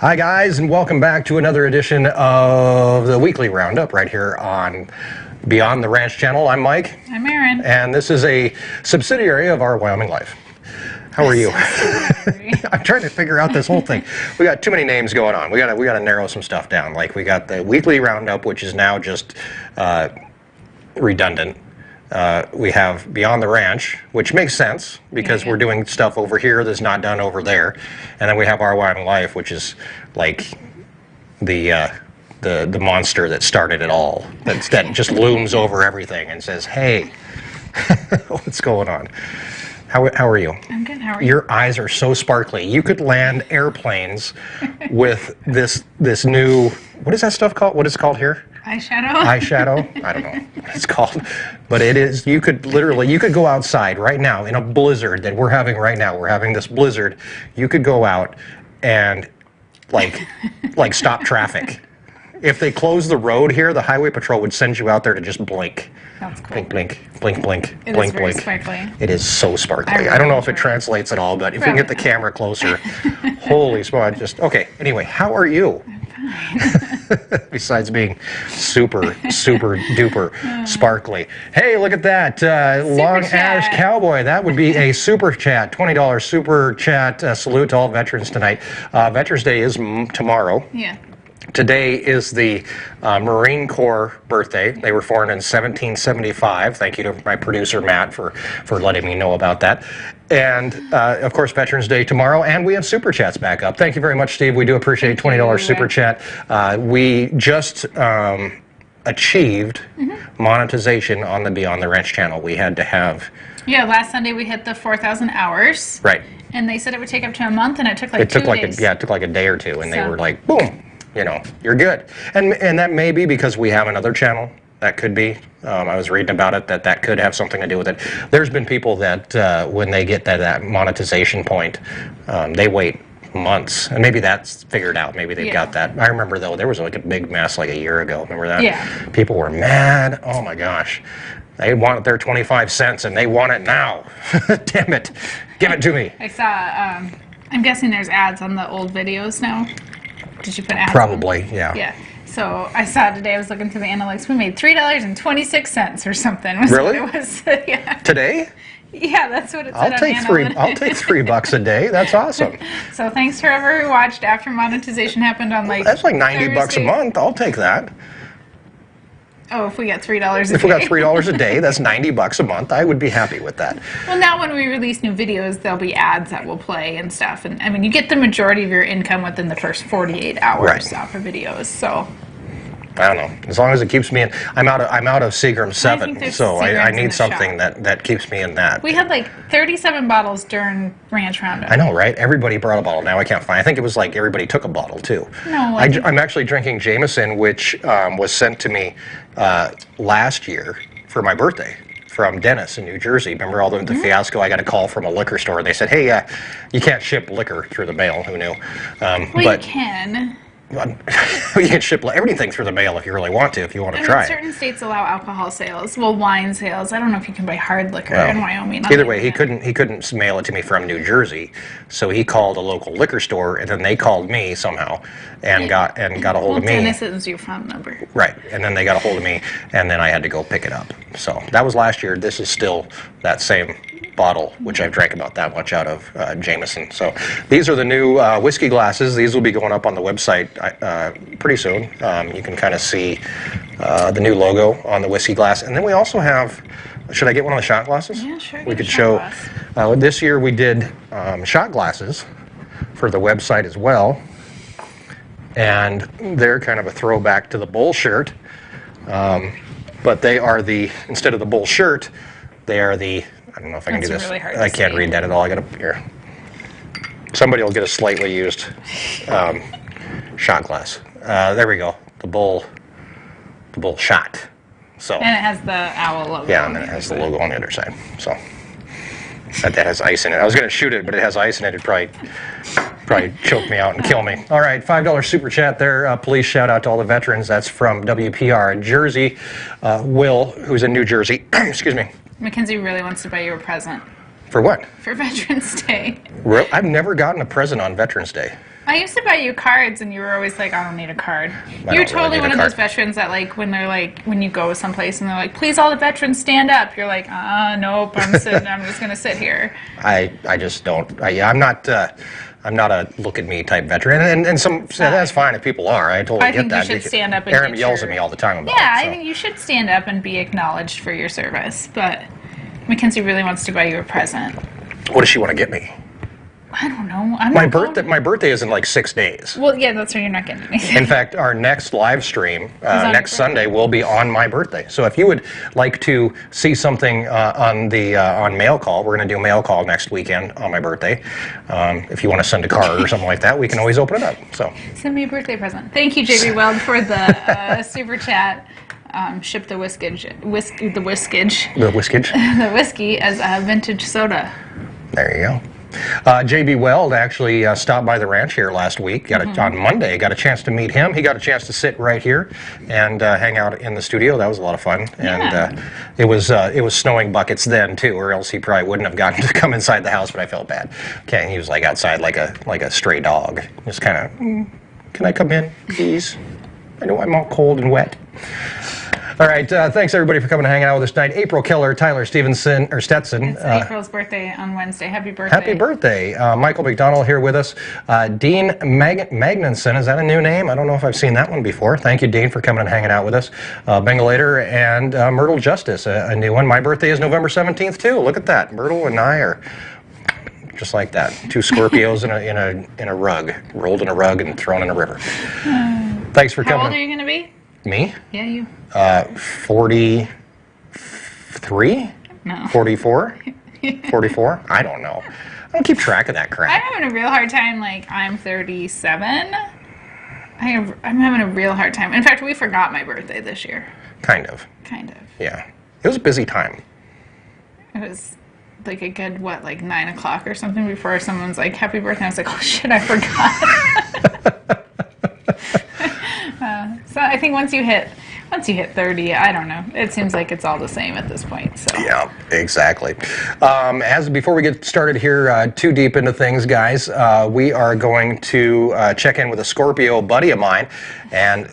Hi guys, and welcome back to another edition of the Weekly Roundup right here on Beyond the Ranch channel. I'm Mike. I'm Erin. And this is a subsidiary of our Wyoming Life. How are you? I'm trying to figure out this whole thing. We got too many names going on. We got to narrow some stuff down. Like we got the Weekly Roundup, which is now just redundant. We have Beyond the Ranch, which makes sense because we're doing stuff over here that's not done over there, and then we have our Wyoming Life, which is like the monster that started it all. That just looms over everything and says, "Hey, what's going on? How are you?" I'm good. How are you? Your eyes are so sparkly. You could land airplanes with this new, what is that stuff called? What is it called here? Eyeshadow? Eyeshadow? I don't know what it's called. But it is, you could go outside right now in a blizzard that we're having right now. We're having this blizzard. You could go out and like stop traffic. If they closed the road here, the highway patrol would send you out there to just blink. That's cool. Blink, blink, blink, blink, It blink, is very blink. sparkly. It is so sparkly. Really I don't know if it enjoy it. translates at all, but if we can get the camera closer, holy smokes! Okay. Anyway, how are you? Besides being super duper sparkly. Hey, look at that long Ash cowboy. That would be a super chat, $20 super chat salute to all veterans tonight. Veterans Day is tomorrow. Yeah. Today is the Marine Corps birthday. They were formed in 1775. Thank you to my producer, Matt, for letting me know about that. And, of course, Veterans Day tomorrow. And we have Super Chats back up. Thank you very much, Steve. We do appreciate $20 Super Chat. We just achieved monetization on the Beyond the Ranch channel. We had to have... Yeah, last Sunday we hit the 4,000 hours. Right. And they said it would take up to a month, and it took like 2 days. It took like a day or two, and they were like, boom. You know, you're good. And that may be because we have another channel. That could be. I was reading about it, that could have something to do with it. There's been people that when they get that monetization point, they wait months. And maybe that's figured out. Maybe they've got that. I remember, though, there was like a big mess like a year ago. Remember that? Yeah. People were mad. Oh, my gosh. They want their 25 cents, and they want it now. Damn it. Give it to me. I saw, I'm guessing there's ads on the old videos now. Did you put ads Probably, on? yeah. Yeah. So I saw today, I was looking through the analytics, we made $3.26 or something. Really? What it was. Yeah. Today? Yeah, that's what it said I'll take $3 a day. That's awesome. So thanks to whoever who watched after monetization happened on That's like $90 a month. I'll take that. Oh, if we got $3 a day. If we got $3 a day, that's $90 a month. I would be happy with that. Well, now when we release new videos, there'll be ads that will play and stuff. And I mean, you get the majority of your income within the first 48 hours off of videos. So I don't know. As long as it keeps me in, I'm out of Seagram 7, so I need something that keeps me in that. We had like 37 bottles during Ranch Roundup. I know, right? Everybody brought a bottle. Now I can't find. I think it was like everybody took a bottle too. No, I'm actually drinking Jameson, which was sent to me last year for my birthday from Dennis in New Jersey. Remember all the fiasco? I got a call from a liquor store. They said, "Hey, you can't ship liquor through the mail." Who knew? You can. You can ship everything through the mail if you really want to, if you want to try it. Certain states allow alcohol sales. Well, wine sales. I don't know if you can buy hard liquor in Wyoming. Either way, he couldn't mail it to me from New Jersey, so he called a local liquor store, and then they called me somehow and got a hold of me. Dennis is your phone number. Right, and then they got a hold of me, and then I had to go pick it up. So that was last year. This is still that same bottle, which I've drank about that much out of Jameson. So these are the new whiskey glasses. These will be going up on the website pretty soon. You can kind of see the new logo on the whiskey glass. And then we also have, should I get one of the shot glasses? Yeah, sure. We could show, this year we did shot glasses for the website as well. And they're kind of a throwback to the bull shirt. But they are instead of the bull shirt, they are I don't know if I can do this. Really hard I can't read that at all. I got to here. Somebody will get a slightly used shot glass. There we go. The bull shot. So. And it has the owl logo. Yeah, and then it has the logo on the other side. So that has ice in it. I was going to shoot it, but it has ice in it. It'd probably choke me out and kill me. All right, $5 super chat there. Police shout out to all the veterans. That's from WPR in Jersey. Will, who's in New Jersey. Excuse me. Mackenzie really wants to buy you a present. For what? For Veterans Day. I've never gotten a present on Veterans Day. I used to buy you cards, and you were always like, "I don't need a card." don't You're really totally need one a of those card. veterans that, like, when you go someplace and they're like, "Please, all the veterans stand up." You're like, nope, I'm sitting. I'm just gonna sit here." I just don't. I'm not a look at me type veteran, and that's fine if people are. I totally I get think you that. should because stand up and Erin get yells your- at me all the time about Yeah, it. I think you should stand up and be acknowledged for your service. But Mackenzie really wants to buy you a present. What does she want to get me? I don't know. I'm My not going- birthday. My birthday is in like 6 days. Well, yeah, that's why you're not getting anything. In fact, our next live stream on your next birthday. Sunday will be on my birthday. So if you would like to see something on mail call, we're going to do mail call next weekend on my birthday. If you want to send a card or something like that, we can always open it up. So Send me a birthday present. Thank you, JB Weld, for the super chat. Ship the whiskage, the whiskey as a vintage soda. there you go. JB Weld actually stopped by the ranch here last week. On Monday, got a chance to meet him. He got a chance to sit right here and hang out in the studio. That was a lot of fun. Yeah. And it was snowing buckets then too, or else he probably wouldn't have gotten to come inside the house. But I felt bad. Okay, he was like outside like a stray dog, just kind of. Can I come in, please? I know I'm all cold and wet. All right, thanks everybody for coming to hang out with us tonight. April Keller, Tyler Stetson. It's April's birthday on Wednesday. Happy birthday. Happy birthday. Michael McDonald here with us. Dean Magnanson, is that a new name? I don't know if I've seen that one before. Thank you, Dean, for coming and hanging out with us. Bengalator and Myrtle Justice, a new one. My birthday is November 17th, too. Look at that. Myrtle and I are just like that. Two Scorpios in a rug, rolled in a rug and thrown in a river. Thanks for How coming. old are you going to be? Me? Yeah, you. 43? No. 44? 44? I don't know. I don't keep track of that I'm crap. having a real hard time. Like, I'm 37. I'm having a real hard time. In fact, we forgot my birthday this year. Kind of. Kind of. Yeah. It was a busy time. It was like a good, like 9 o'clock or something before someone's like, "Happy birthday." I was like, "Oh shit, I forgot." So I think once you hit 30, I don't know. It seems like it's all the same at this point. So Yeah, exactly. Before we get started here, too deep into things, guys, we are going to check in with a Scorpio buddy of mine, and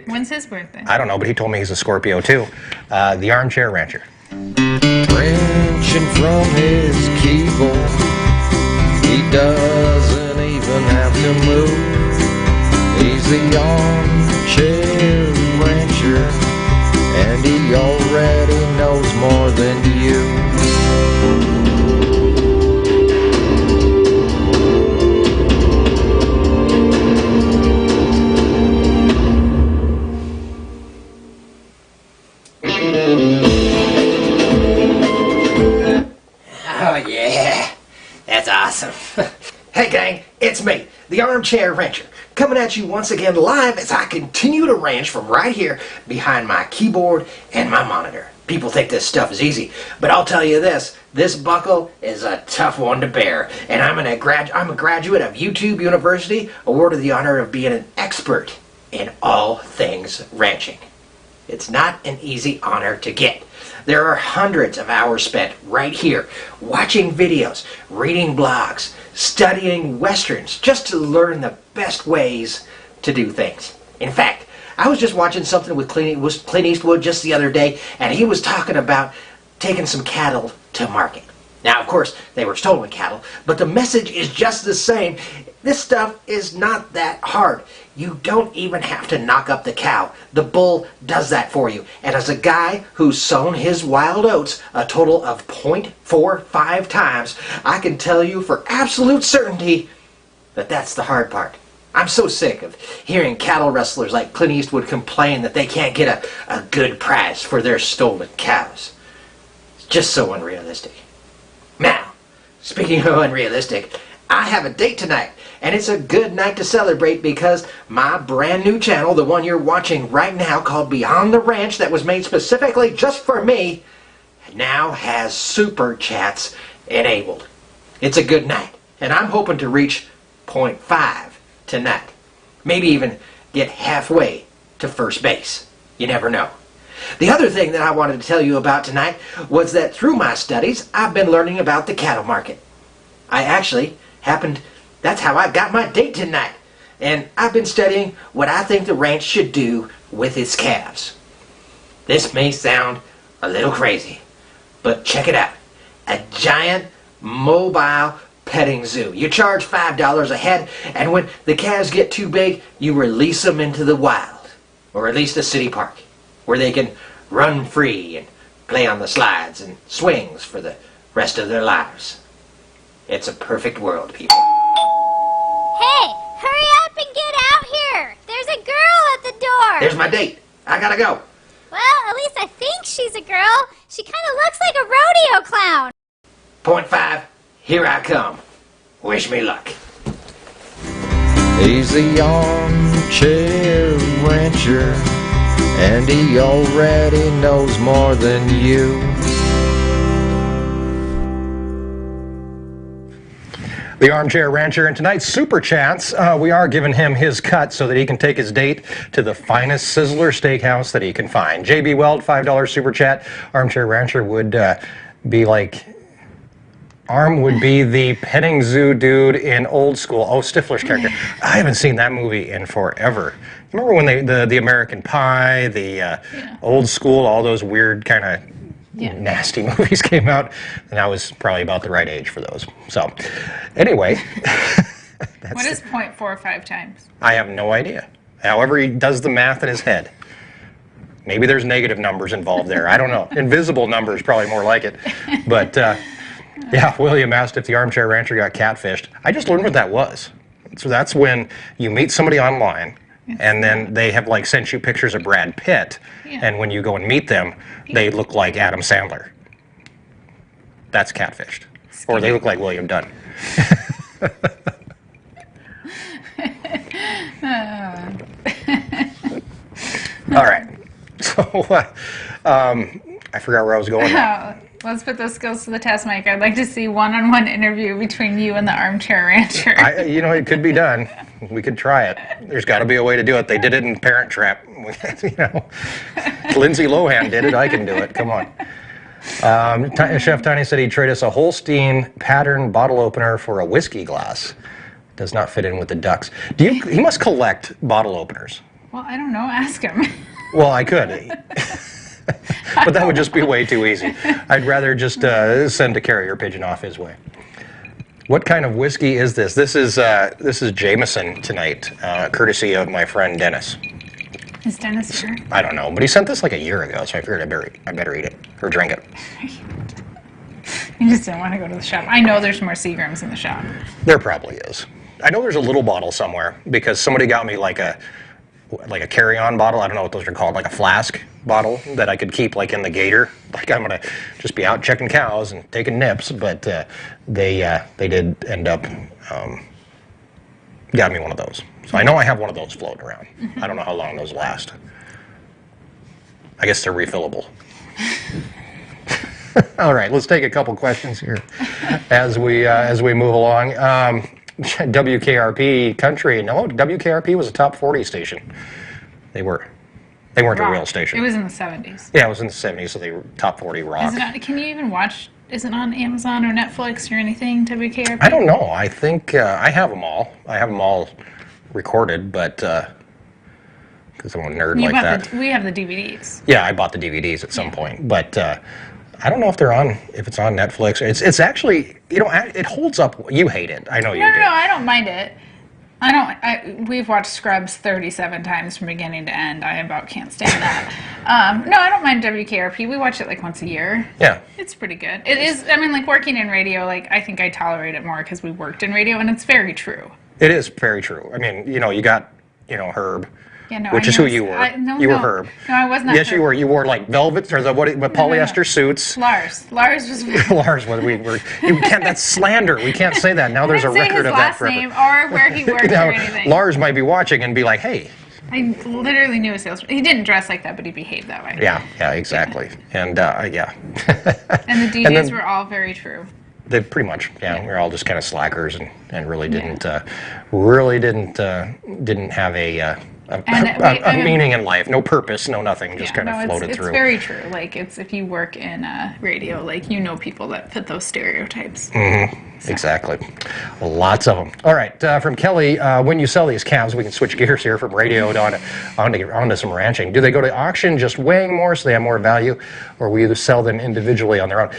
when's his birthday? I don't know, but he told me he's a Scorpio too. The Armchair Rancher. Wrenching from his keyboard, he doesn't even have to move. He's the Armchair Rancher, and he already knows more than you. Oh, yeah. That's awesome. Hey, gang, it's me, the Armchair Rancher, coming at you once again live as I continue to ranch from right here behind my keyboard and my monitor. People think this stuff is easy, but I'll tell you this buckle is a tough one to bear, and I'm a graduate of YouTube University, awarded the honor of being an expert in all things ranching. It's not an easy honor to get. There are hundreds of hours spent right here watching videos, reading blogs, studying westerns, just to learn the best ways to do things. In fact, I was just watching something with Clint Eastwood just the other day, and he was talking about taking some cattle to market. Now, of course, they were stolen cattle, but the message is just the same. This stuff is not that hard. You don't even have to knock up the cow. The bull does that for you. And as a guy who's sown his wild oats a total of 0.45 times, I can tell you for absolute certainty that that's the hard part. I'm so sick of hearing cattle rustlers like Clint Eastwood complain that they can't get a good price for their stolen cows. It's just so unrealistic. Now, speaking of unrealistic, I have a date tonight, and it's a good night to celebrate because my brand new channel, the one you're watching right now called Beyond the Ranch, that was made specifically just for me, now has SuperChats enabled. It's a good night, and I'm hoping to reach 0.5 tonight. Maybe even get halfway to first base. You never know. The other thing that I wanted to tell you about tonight was that through my studies, I've been learning about the cattle market. I actually happened That's how I got my date tonight. And I've been studying what I think the ranch should do with its calves. This may sound a little crazy, but check it out. A giant mobile petting zoo. You charge $5 a head, and when the calves get too big, you release them into the wild, or at least a city park, where they can run free and play on the slides and swings for the rest of their lives. It's a perfect world, people. Hey, hurry up and get out here! There's a girl at the door! There's my date. I gotta go. Well, at least I think she's a girl. She kind of looks like a rodeo clown. Point 5, here I come. Wish me luck. He's the armchair rancher, and he already knows more than you. The Armchair Rancher, and tonight's Super Chats, we are giving him his cut so that he can take his date to the finest Sizzler steakhouse that he can find. JB Weld, $5 Super Chat. Armchair Rancher would be like... Arm would be the petting zoo dude in Old School. Oh, Stifler's character. I haven't seen that movie in forever. Remember when the American Pie, the Old School, all those weird kind of nasty movies came out, and I was probably about the right age for those. So, anyway. What is 0.45 times? I have no idea. However he does the math in his head. Maybe there's negative numbers involved there. I don't know. Invisible numbers, probably more like it. But, yeah, William asked if the Armchair Rancher got catfished. I just learned what that was. So that's when you meet somebody online, and then they have like sent you pictures of Brad Pitt, and when you go and meet them, they look like Adam Sandler. That's catfished. Or they look like William Dunn. All right. So I forgot where I was going now. Let's put those skills to the test, Mike. I'd like to see one-on-one interview between you and the Armchair Rancher. It could be done. We could try it. There's got to be a way to do it. They did it in Parent Trap. Lindsay Lohan did it. I can do it. Come on. Chef Tiny said he'd trade us a Holstein pattern bottle opener for a whiskey glass. Does not fit in with the ducks. He must collect bottle openers. Well, I don't know. Ask him. Well, I could. But that would just be way too easy. I'd rather just send a carrier pigeon off his way. What kind of whiskey is this? This is Jameson tonight, courtesy of my friend Dennis. Is Dennis here? I don't know, but he sent this like a year ago, so I figured I better eat it or drink it. You just didn't want to go to the shop. I know there's more Seagrams in the shop. There probably is. I know there's a little bottle somewhere because somebody got me like a carry-on bottle. I don't know what those are called, like a flask bottle that I could keep like in the gator. Like I'm gonna just be out checking cows and taking nips, but they did end up got me one of those. So I know I have one of those floating around. I don't know how long those last. I guess they're refillable. All right, let's take a couple questions here as we move along. WKRP country. No, WKRP was a top 40 station. They weren't a real station. It was in the 70s. Yeah, it was in the 70s, so they were top 40 rock. Can you even watch? Is it on Amazon or Netflix or anything? WKRP? I don't know. I think I have them all. I have them all recorded, but because I'm a nerd like that. We have the DVDs. Yeah, I bought the DVDs at some point, but I don't know if it's on Netflix. It's actually, it holds up. You hate it. I know you do. No, I don't mind it. We've watched Scrubs 37 times from beginning to end. I about can't stand that. No, I don't mind WKRP. We watch it like once a year. Yeah. It's pretty good. It is, like working in radio, like I think I tolerate it more because we worked in radio, and it's very true. It is very true. I mean, you got, Herb. Yeah, no, which is who you were. You were Herb. No, I was not. Yes, Herb. you were. You wore like velvet or polyester suits. Lars was. Lars, we were. You can't. That's slander. We can't say that. Now there's a record of that forever. I didn't say his last name or where he worked or anything. Lars might be watching and be like, "Hey." I literally knew a salesman. He didn't dress like that, but he behaved that way. Yeah, exactly. And yeah. And the DJs were all very true. They pretty much, we were all just kind of slackers and really didn't have a meaning in life, no purpose, no nothing, just kind of floated it's through. It's very true. Like, it's if you work in radio, like, you know people that fit those stereotypes. Exactly. Lots of them. All right, from Kelly, when you sell these calves, we can switch gears here from radio onto some ranching. Do they go to auction just weighing more so they have more value, or will you sell them individually on their own?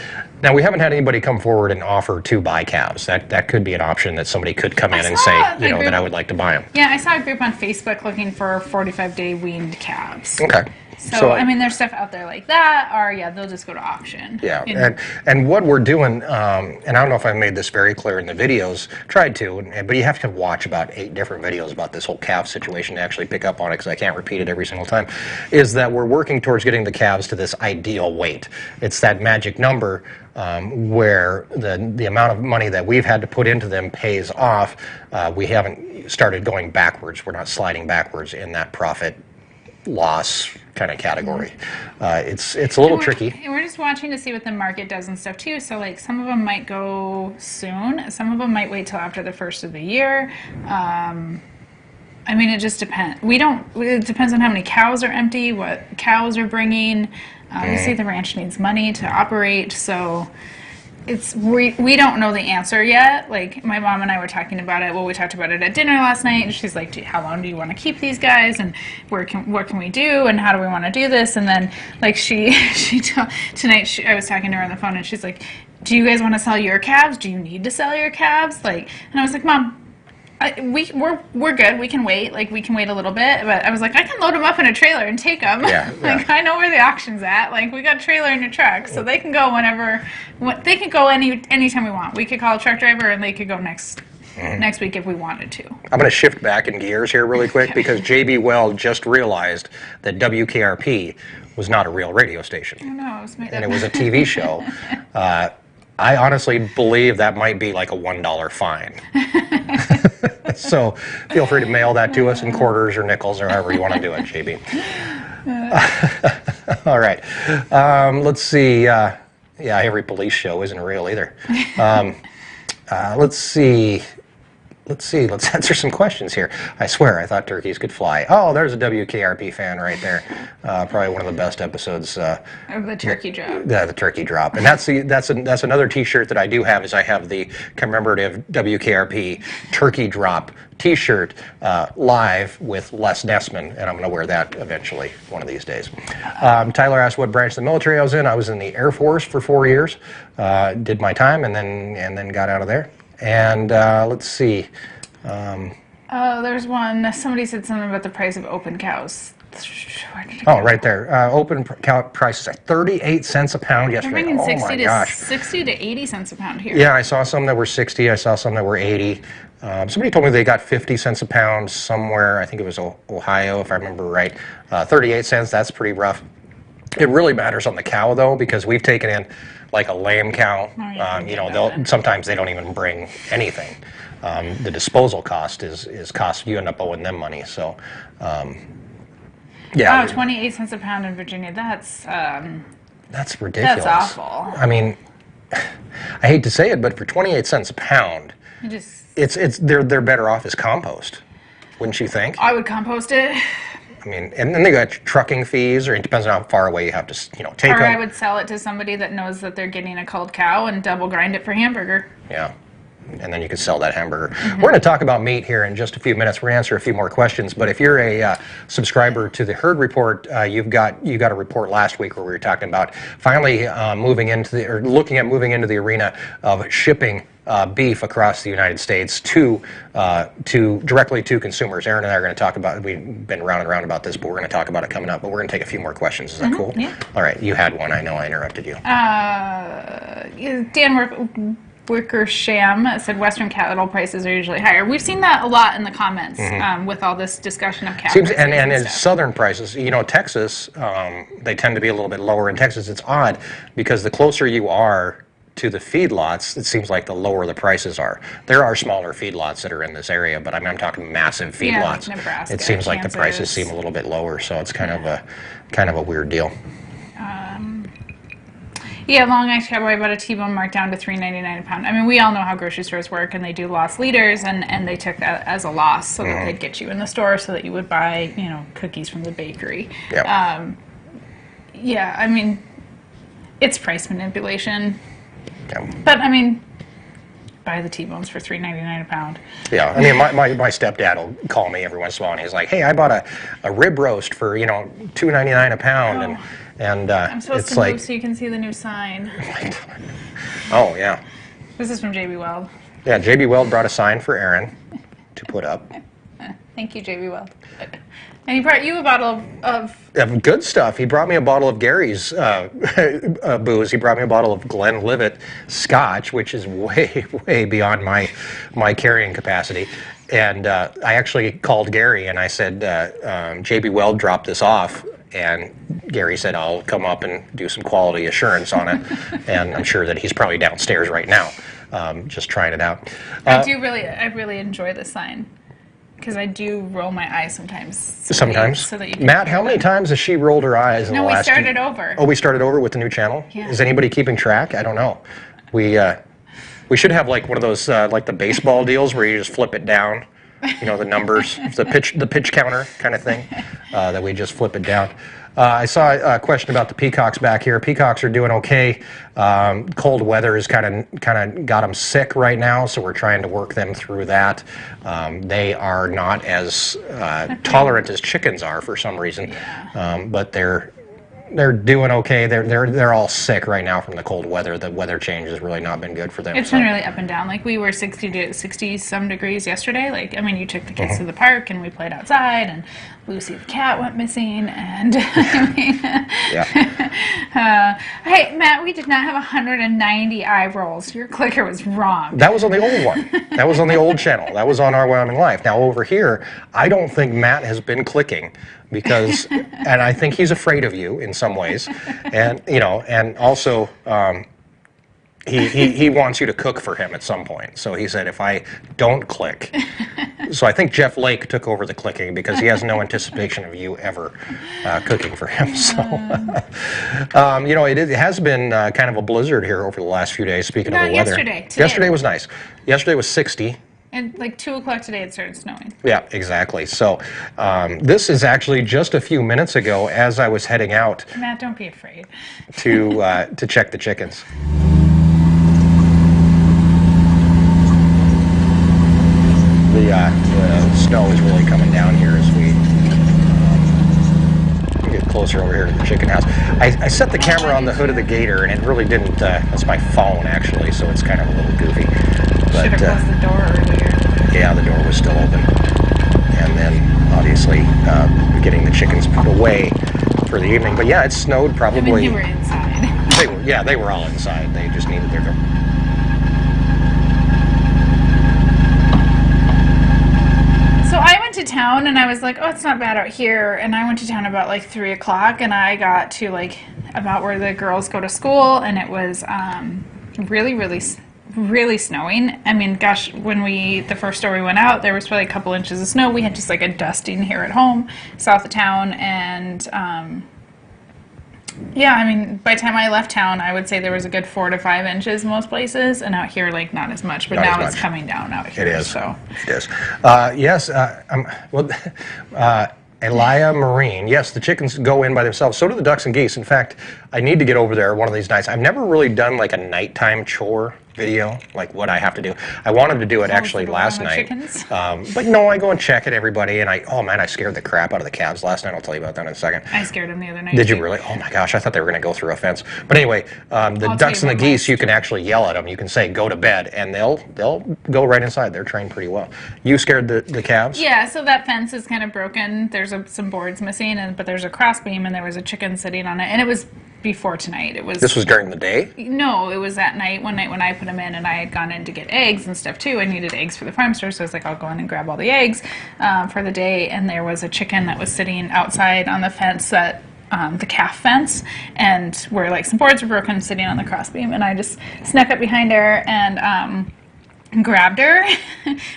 Now, we haven't had anybody come forward and offer to buy calves. That could be an option that somebody could come in and say, that I would like to buy them. Yeah, I saw a group on Facebook looking for 45-day weaned calves. Okay. So, I mean, there's stuff out there like that, or they'll just go to auction. Yeah, and what we're doing, and I don't know if I made this very clear in the videos, tried to, but you have to watch about 8 different videos about this whole calf situation to actually pick up on it, because I can't repeat it every single time, is that we're working towards getting the calves to this ideal weight. It's that magic number where the amount of money that we've had to put into them pays off. We haven't started going backwards. We're not sliding backwards in that profit loss kind of category. It's a little tricky. And we're just watching to see what the market does and stuff too. So like some of them might go soon. Some of them might wait till after the first of the year. I mean, it just depends. It depends on how many cows are empty, what cows are bringing. Obviously, the ranch needs money to operate, so we don't know the answer yet. Like, my mom and I were talking about it. Well, we talked about it at dinner last night, and she's like, how long do you want to keep these guys, and what can we do, and how do we want to do this? And then, like, tonight I was talking to her on the phone, and she's like, do you guys want to sell your calves? Do you need to sell your calves? Like, and I was like, Mom, we're good. We can wait. Like, we can wait a little bit. But I was like, I can load them up in a trailer and take them. Yeah, Like, I know where the auction's at. Like, we got a trailer in your truck, so they can go whenever. They can go anytime we want. We could call a truck driver, and they could go next week if we wanted to. I'm going to shift back in gears here really quick because JB Weld just realized that WKRP was not a real radio station. Oh, no, it was made up. And it was a TV show. I honestly believe that might be like a $1 fine. So feel free to mail that to us in quarters or nickels or however you want to do it, JB. All right. Let's see. Every police show isn't real either. Let's see. Let's answer some questions here. I swear, I thought turkeys could fly. Oh, there's a WKRP fan right there. Probably one of the best episodes. Of the turkey drop. The turkey drop, and that's another T-shirt that I do have. Is I have the commemorative WKRP turkey drop T-shirt live with Les Nessman, and I'm going to wear that eventually one of these days. Tyler asked what branch of the military I was in. I was in the Air Force for 4 years. Did my time and then got out of there. And let's see. There's one. Somebody said something about the price of open cows. Oh, right there. Open cow price is at 38 cents a pound yesterday. They're bringing 60 to 80 cents a pound here. Yeah, I saw some that were 60. I saw some that were 80. Somebody told me they got 50 cents a pound somewhere. I think it was Ohio, if I remember right. 38 cents, that's pretty rough. It really matters on the cow, though, because we've taken in like a lamb cow. Sometimes they don't even bring anything. The disposal cost is cost. You end up owing them money. So, yeah. Oh, 28 cents a pound in Virginia. That's ridiculous. That's awful. I mean, I hate to say it, but for 28 cents a pound, they're better off as compost, wouldn't you think? I would compost it. I mean, and then they got trucking fees, or it depends on how far away you have to, take them. Or I would sell it to somebody that knows that they're getting a culled cow and double grind it for hamburger. Yeah. And then you can sell that hamburger. We're going to talk about meat here in just a few minutes. We're going to answer a few more questions. But if you're a subscriber to the Herd Report, you got a report last week where we were talking about finally looking at moving into the arena of shipping beef across the United States to directly to consumers. Erin and I are going to talk about. We've been round and round about this, but we're going to talk about it coming up. But we're going to take a few more questions. Is that cool? Yeah. All right. You had one. I know I interrupted you. Dan Wickersham said Western cattle prices are usually higher. We've seen that a lot in the comments with all this discussion of cattle prices. And in southern prices, Texas, they tend to be a little bit lower. In Texas, it's odd because the closer you are to the feedlots, it seems like the lower the prices are. There are smaller feedlots that are in this area, but I'm talking massive feedlots. Like Nebraska, it seems like Kansas. The prices seem a little bit lower, so it's kind of a weird deal. Yeah, Long Neck Cowboy bought a T-bone marked down to $3.99 a pound. I mean, we all know how grocery stores work, and they do loss leaders, and they took that as a loss so that they'd get you in the store so that you would buy, cookies from the bakery. Yeah. Yeah, I mean, it's price manipulation. Yeah. But, I mean, buy the T-bones for $3.99 a pound. Yeah, I mean, my stepdad will call me every once in a while, and he's like, "Hey, I bought a rib roast for $2.99 a pound," and I'm supposed it's to like, move so you can see the new sign. oh yeah, This is from JB Weld. yeah. JB Weld brought a sign for Erin to put up. Thank you, JB Weld. And he brought you a bottle of Good stuff. He brought me a bottle of Gary's booze. He brought me a bottle of Glenlivet Scotch, which is way, way beyond my carrying capacity. And I actually called Gary and I said, JB Weld dropped this off. And Gary said, I'll come up and do some quality assurance on it. And I'm sure that he's probably downstairs right now, just trying it out. I really enjoy the sign. Because I do roll my eyes sometimes. Sometimes. So that you can Matt, how many times has she rolled her eyes in the last... No, we started over. Oh, we started over with the new channel? Yeah. Is anybody keeping track? I don't know. We should have like one of those like the baseball deals where you just flip it down, the numbers, the pitch counter kind of thing, that we just flip it down. I saw a question about the peacocks back here. Peacocks are doing okay. Cold weather has kind of got them sick right now, so we're trying to work them through that. They are not as tolerant as chickens are for some reason, but they're doing okay. They're all sick right now from the cold weather. The weather change has really not been good for them. It's been really up and down. Like we were 60 some degrees yesterday. Like, I mean, you took the kids to the park and we played outside, and Lucy the cat went missing, and I mean, hey Matt, we did not have 190 eye rolls. Your clicker was wrong. That was on the old one. That was on the old channel. That was on our Wyoming Life. Now over here, I don't think Matt has been clicking because, and I think he's afraid of you in some ways, and and also he wants you to cook for him at some point. So he said, if I don't click. So I think Jeff Lake took over the clicking because he has no anticipation of you ever cooking for him. So, it has been kind of a blizzard here over the last few days, speaking of the weather. Today. Yesterday was nice. Yesterday was 60. And like 2 o'clock today it started snowing. Yeah, exactly. So this is actually just a few minutes ago as I was heading out. Matt, don't be afraid. To check the chickens. The snow is really coming down here as we get closer over here to the chicken house. I set the camera on the hood of the gator, and it really didn't. That's my phone, actually, so it's kind of a little goofy. But, should have closed the door earlier. Yeah, the door was still open. And then, obviously, getting the chickens put away for the evening. But yeah, it snowed probably. I mean, you were inside. They were all inside. They just needed their door. So I went to town and I was like, oh, it's not bad out here. And I went to town about like 3 o'clock, and I got to like about where the girls go to school, and it was really snowing. I mean, gosh, when the first store we went out, there was probably a couple inches of snow. We had just like a dusting here at home, south of town, and yeah, I mean, by the time I left town, I would say there was a good 4 to 5 inches most places, and out here, like, not as much. But now it's coming down out here. It is. So. It is. Yes. Elia Marine. Yes, the chickens go in by themselves. So do the ducks and geese. In fact, I need to get over there one of these nights. I've never really done like a nighttime chore video, like what I have to do. I wanted to do it actually last night. But no, I go and check it, everybody, and I scared the crap out of the calves last night. I'll tell you about that in a second. I scared them the other night. Did you really? Oh my gosh, I thought they were going to go through a fence. But anyway, the ducks and the geese, you can actually yell at them. You can say, go to bed, and they'll go right inside. They're trained pretty well. You scared the calves? Yeah, so that fence is kind of broken. There's some boards missing, but there's a cross beam, and there was a chicken sitting on it, and it was before tonight. This was during the day? No, it was that night, one night when I put them in, and I had gone in to get eggs and stuff too. I needed eggs for the farm store, so I was like, I'll go in and grab all the eggs for the day, and there was a chicken that was sitting outside on the fence that the calf fence, and where like some boards were broken, sitting on the crossbeam, and I just snuck up behind her and grabbed her.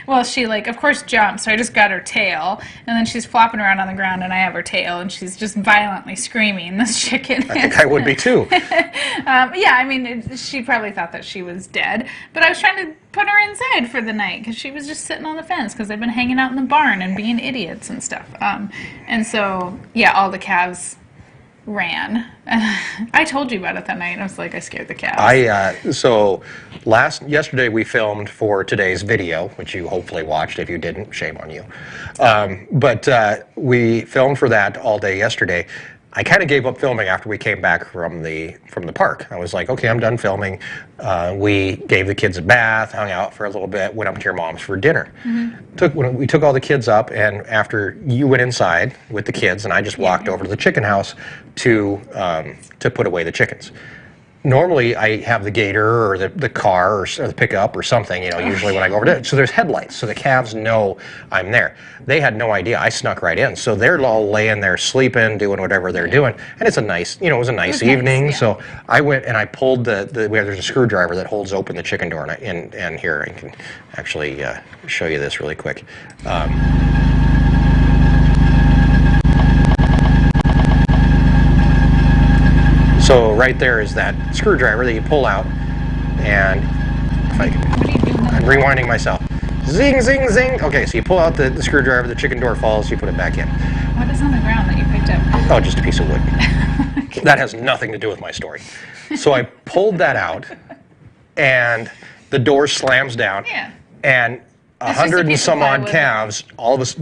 Well, she of course jumped, so I just got her tail, and then she's flopping around on the ground, and I have her tail, and she's just violently screaming, this chicken. I think I would be too. Yeah, I mean, she probably thought that she was dead, but I was trying to put her inside for the night because she was just sitting on the fence because they've been hanging out in the barn and being idiots and stuff. And so, yeah, all the calves ran. I told you about it that night. I was like, I scared the calves. So yesterday we filmed for today's video, which you hopefully watched. If you didn't, shame on you. But we filmed for that all day yesterday. I kind of gave up filming after we came back from the park. I was like, okay, I'm done filming. We gave the kids a bath, hung out for a little bit, went up to your mom's for dinner. We took all the kids up, and after you went inside with the kids, and I just walked over to the chicken house to put away the chickens. Normally, I have the gator or the car or the pickup or something, usually when I go over there. So there's headlights, so the calves know I'm there. They had no idea. I snuck right in. So they're all laying there sleeping, doing whatever they're doing. And it's a nice, it was a nice evening. Nice, yeah. So I went and I pulled there's a screwdriver that holds open the chicken door. And here, I can actually show you this really quick. So right there is that screwdriver that you pull out, and if I can, What are you doing? I'm rewinding myself. Zing, zing, zing. Okay, so you pull out the screwdriver, the chicken door falls, you put it back in. What is on the ground that you picked up? Oh, just a piece of wood. That has nothing to do with my story. So I pulled that out, and the door slams down, Yeah. and It's just a 100 and piece of some odd plywood. calves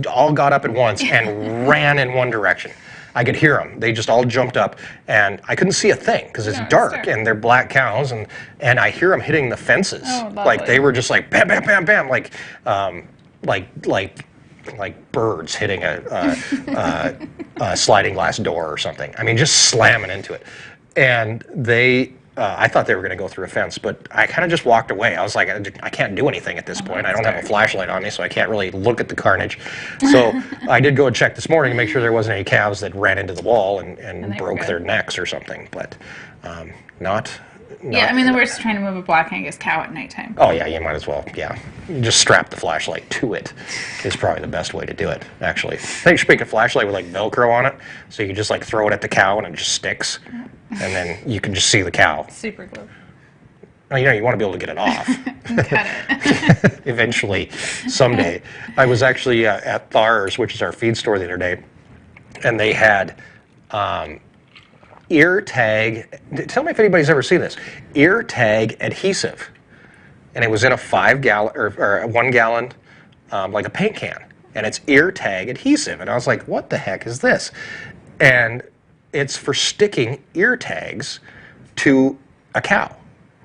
all got up at once and ran in one direction. I could hear them. They just all jumped up, and I couldn't see a thing because it's No, it's dark, dark. and they're black cows, and I hear them hitting the fences. Oh, Like they lovely. were just like bam, bam, bam, bam, like birds hitting a sliding glass door or something. I mean, just slamming into it. And I thought they were going to go through a fence, but I kind of just walked away. I was like, I can't do anything at this point. I don't have a flashlight on me, so I can't really look at the carnage. So I did go and check this morning to make sure there wasn't any calves that ran into the wall and they were broke good. their necks or something, but not. Yeah, I mean, the worst is trying to move a black Angus cow at nighttime. Oh yeah, you might as well. Yeah, you just strap the flashlight to it. Is probably the best way to do it. Actually, I think you should make a flashlight with like Velcro on it, so you can just like throw it at the cow and it just sticks, and then you can just see the cow. Super glue. Oh, you want to be able to get it off. Cut it. Eventually, someday. I was actually at Thar's, which is our feed store, the other day, and they had ear tag. Tell me if anybody's ever seen this. Ear tag adhesive, and it was in a 5 gallon or a 1 gallon, like a paint can, and it's ear tag adhesive, and I was like, what the heck is this? And it's for sticking ear tags to a cow,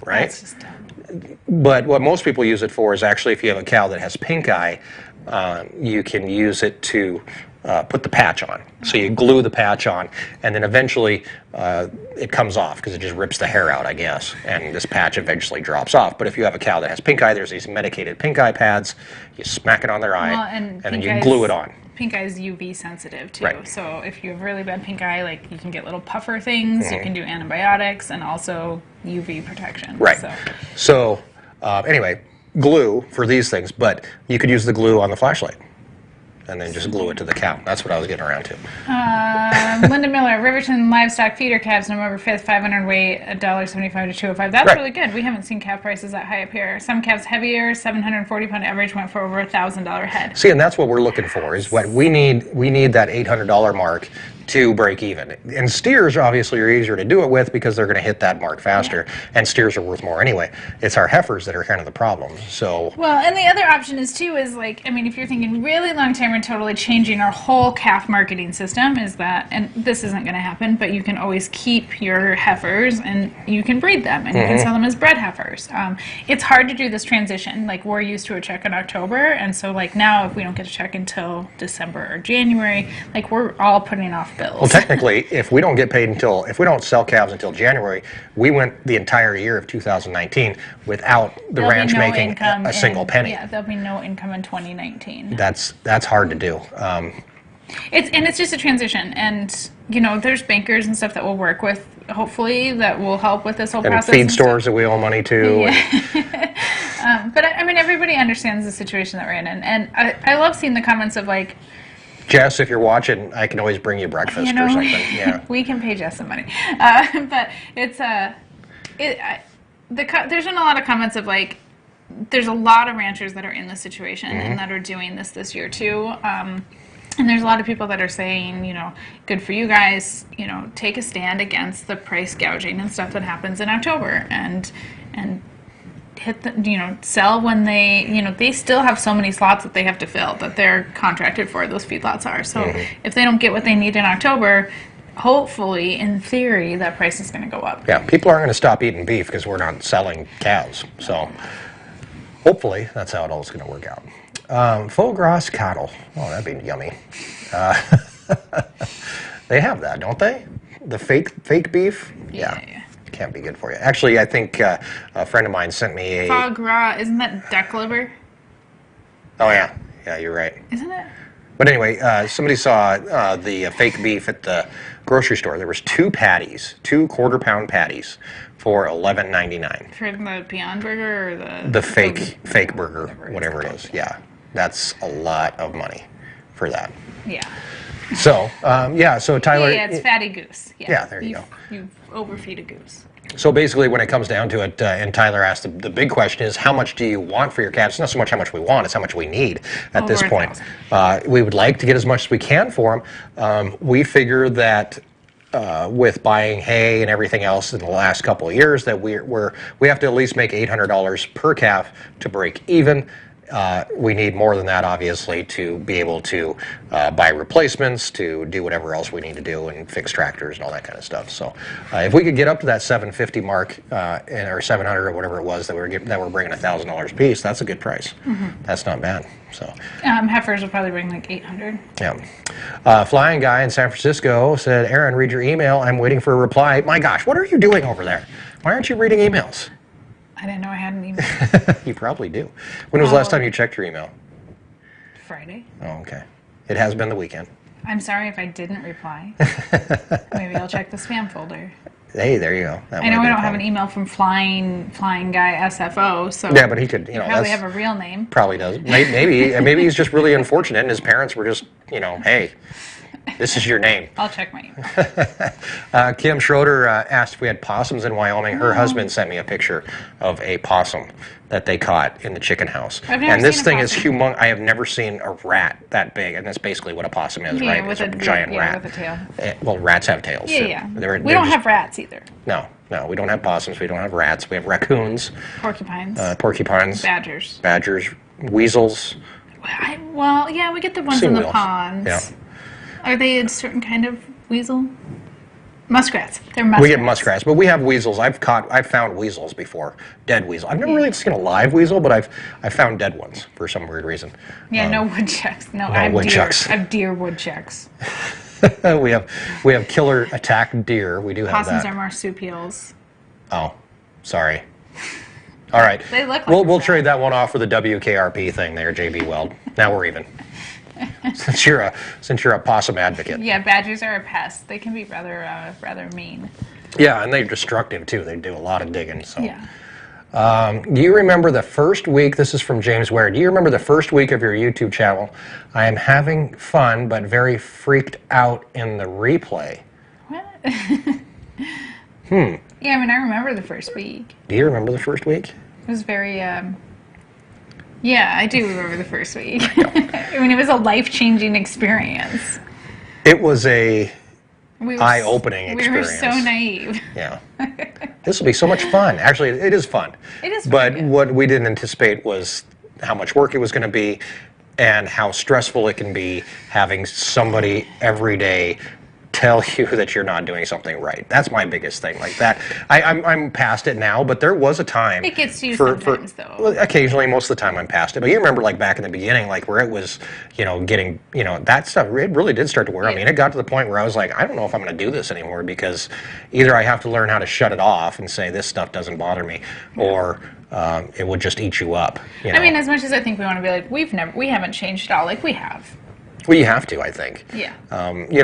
right? That's just dumb. But what most people use it for is actually if you have a cow that has pink eye, you can use it to put the patch on. So you glue the patch on, and then eventually it comes off because it just rips the hair out, I guess, and this patch eventually drops off. But if you have a cow that has pink eye, there's these medicated pink eye pads. You smack it on their eye, Well, and then pink you eye's- glue it on. Pink eye is UV sensitive too. Right. So if you have really bad pink eye, like you can get little puffer things, Mm-hmm. you can do antibiotics, and also UV protection. Right. So So anyway, glue for these things, but you could use the glue on the flashlight and then just glue it to the cow. That's what I was getting around to. Linda Miller, Riverton livestock feeder calves, November 5th, 500 weight, $1.75 to $2.05. That's Right. really good. We haven't seen calf prices that high up here. Some calves heavier, 740 pound average, went for over $1,000 head. See, and that's what we're looking for, is what we need. We need that $800 mark to break even. And steers obviously are easier to do it with because they're going to hit that mark faster, and steers are worth more anyway. It's our heifers that are kind of the problem. So Well, and the other option is too is like, I mean, if you're thinking really long term and totally changing our whole calf marketing system, is that, and this isn't going to happen, but you can always keep your heifers and you can breed them and you can sell them as bred heifers. It's hard to do this transition. Like we're used to a check in October, and so like now if we don't get a check until December or January, like we're all putting off bills. well, technically, if we don't sell calves until January, we went the entire year of 2019 without the There'll be ranch no making income a single in- penny. Yeah, there'll be no income in 2019. That's hard to do. It's just a transition, and you know there's bankers and stuff that we'll work with, hopefully that will help with this whole And process. feed and stuff. stores that we owe money to. Yeah. But I mean, everybody understands the situation that we're in, and I love seeing the comments of like, Jess, if you're watching, I can always bring you breakfast you know, or something. Yeah. we can pay Jess some money. But it's there's been a lot of comments of like, there's a lot of ranchers that are in this situation and that are doing this year too. And there's a lot of people that are saying, you know, good for you guys, you know, take a stand against the price gouging and stuff that happens in October, and hit the, you know, sell when they, you know, they still have so many slots that they have to fill that they're contracted for, those feedlots are. So if they don't get what they need in October, hopefully, in theory, that price is going to go up. Yeah, people aren't going to stop eating beef because we're not selling cows. So hopefully that's how it all is going to work out. Foie gras cattle. Oh, that'd be yummy. They have that, don't they? The fake beef? Yeah. Can't be good for you. Actually, I think a friend of mine sent me a... Foie gras, isn't that duck liver? Oh, yeah. Yeah, you're right. Isn't it? But anyway, somebody saw the fake beef at the grocery store. There was 2 patties, 2 quarter-pound patties for $11.99. For the Beyond Burger or The fake burger, whatever it is. Yeah, that's a lot of money for that. Yeah. So, so Tyler... Yeah, it's fatty goose. Yeah, there you go. You overfeed a goose. So basically, when it comes down to it, and Tyler asked, the big question is, how much do you want for your cats? It's not so much how much we want, it's how much we need at this Over point. We would like to get as much as we can for them. We figure that with buying hay and everything else in the last couple of years, that we have to at least make $800 per calf to break even. We need more than that, obviously, to be able to buy replacements, to do whatever else we need to do, and fix tractors and all that kind of stuff. So, if we could get up to that 750 mark, or 700 or whatever it was that we're bringing $1,000 a piece, that's a good price. That's not bad. So, Heifers will probably bring like 800. yeah. Flying guy in San Francisco said, "Erin, read your email. I'm waiting for a reply." My gosh, what are you doing over there? Why aren't you reading emails? I didn't know I had an email. You probably do. When was the last time you checked your email? Friday. Oh, okay. It has been the weekend. I'm sorry if I didn't reply. Maybe I'll check the spam folder. Hey, there you go. I know I don't have an email from Flying Guy SFO, so Yeah, but he could, you know, probably that's, have a real name. probably does. Maybe he's just really unfortunate, and his parents were just, you know, hey, this is your name. I'll check my email. Kim Schroeder asked if we had possums in Wyoming. Her husband sent me a picture of a possum that they caught in the chicken house. I've never And this seen a thing is possum. humongous. I have never seen a rat that big, and that's basically what a possum is, right? with It's a giant rat. with a tail. Well, rats have tails. too. Yeah. They're We don't just- have rats either. No, we don't have possums. We don't have rats. We have raccoons, Porcupines. porcupines, Badgers. badgers, weasels. Well, yeah, we get the ones Seen in the wheels. ponds. Yeah. Are they a certain kind of weasel? Muskrats. They're muskrats. We get muskrats, but we have weasels. I've found weasels before, dead weasel. I've never really seen a live weasel, but I've found dead ones for some weird reason. Yeah, no woodchucks. No, I have woodchucks. Deer. I have deer woodchucks. we have killer attack deer. We do have Possums that. are marsupials. Oh, sorry. All right. They look like We'll a trade that one off for the WKRP thing there, JB Weld. Now we're even. Since you're a possum advocate. Yeah, badgers are a pest. They can be rather mean. Yeah, and they're destructive too. They do a lot of digging. So. Yeah. Do you remember the first week? This is from James Ware. Do you remember the first week of your YouTube channel? I am having fun, but very freaked out in the replay. What? Yeah, I mean, I remember the first week. Do you remember the first week? It was very, yeah, I do remember the first week. I mean, it was a life-changing experience. It was a We were eye-opening We were experience. so naive. Yeah. This will be so much fun. Actually, it is fun. It is fun, But yeah. what we didn't anticipate was how much work it was going to be and how stressful it can be having somebody every day tell you that you're not doing something right. That's my biggest thing. Like that, I'm past it now, but there was a time. It gets to you sometimes, though. Well, occasionally, most of the time I'm past it. But you remember, like back in the beginning, like where it was, getting, that stuff. It really did start to wear on me. And it got to the point where I was like, I don't know if I'm going to do this anymore because either I have to learn how to shut it off and say this stuff doesn't bother me, or it would just eat you up. I mean, as much as I think we want to be like, we haven't changed at all, like we have. Well, you have to, I think. Yeah.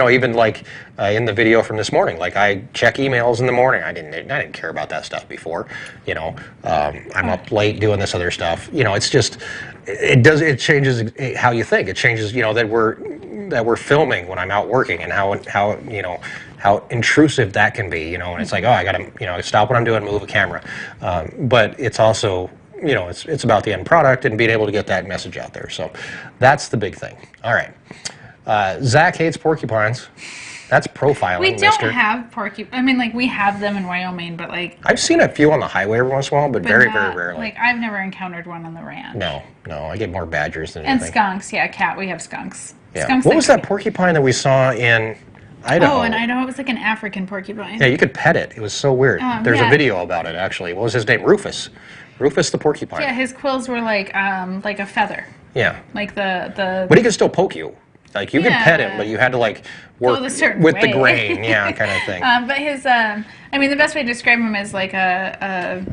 Even like in the video from this morning, like I check emails in the morning. I didn't care about that stuff before. I'm up late doing this other stuff. It's just it changes how you think. It changes that we're filming when I'm out working, and how intrusive that can be. And it's like, oh, I gotta stop what I'm doing, move a camera. But it's also it's about the end product and being able to get that message out there. So that's the big thing. All right. Zach hates porcupines. That's profiling, We don't mister. have porcupines. I mean, like, we have them in Wyoming, but like... I've seen a few on the highway every once in a while, but very, not, very rarely. Like, I've never encountered one on the ranch. No, I get more badgers than And anything. skunks. Yeah, cat. We have skunks. Yeah. Skunks What like was that porcupine that we saw in Idaho? Oh, in Idaho, it was like an African porcupine. Yeah, you could pet it. It was so weird. There's a yeah. video about it, actually. What was his name? Rufus. Rufus the porcupine. Yeah, his quills were like a feather. Yeah. Like the... But he could still poke you. Like, you could pet him, Yeah. but you had to, like, work a certain with the way. grain. Yeah, kind of thing. But his, I mean, the best way to describe him is like a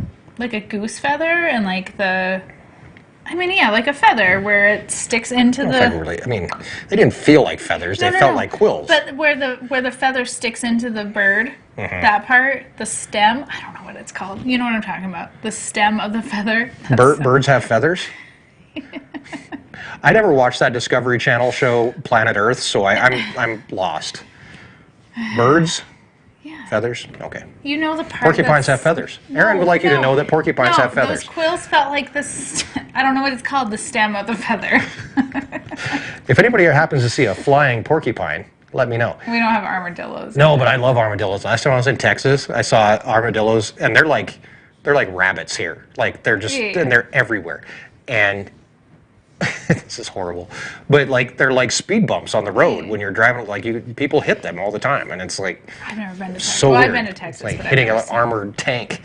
goose feather, and like like a feather where it sticks into I mean, they didn't feel like feathers. They felt like quills. But where the feather sticks into the bird, that part, the stem, I don't know what it's called. You know what I'm talking about? The stem of the feather. Birds have feathers? I never watched that Discovery Channel show, Planet Earth, so I'm lost. Birds? Yeah. Feathers? Okay. You know the part. Porcupines have feathers. Aaron would like you to know that porcupines have feathers. Those quills felt like this. I don't know what it's called. The stem of the feather. If anybody happens to see a flying porcupine, let me know. We don't have armadillos. No, but I love armadillos. Last time I was in Texas, I saw armadillos, and they're like rabbits here. Like they're just and they're everywhere. And this is horrible, but like they're like speed bumps on the road when you're driving. Like people hit them all the time, and it's like I've never been to Texas. so Well, weird. I've been to Texas. It's like but hitting I've an never seen armored tank,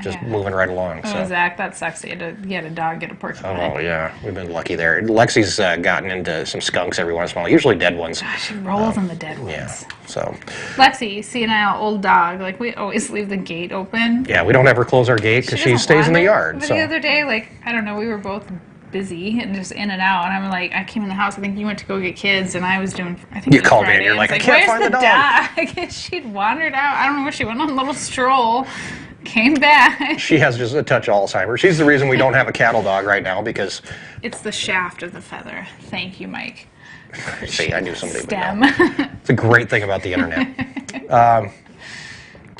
just yeah. moving right along. Oh, So. Zach, that sucks. You had a dog get a porcupine. Oh yeah, we've been lucky there. Lexi's gotten into some skunks every once in a while, usually dead ones. Gosh, she rolls on the dead ones. Yeah, so Lexi, senile old dog. Like we always leave the gate open. yeah, we don't ever close our gate because she doesn't stays in the want it. yard. But So the other day, like I don't know, we were both busy and just in and out, and I'm like, I came in the house. I think you went to go get kids, and I was doing. I think You it was called me and Friday, you're and like, it's I can't where's find the dog? She'd wandered out. I don't know where she went on a little stroll. Came back. she has just a touch of Alzheimer's. She's the reason we don't have a cattle dog right now because. It's the shaft of the feather. Thank you, Mike. See, I knew somebody would Stem. know. It's a great thing about the internet.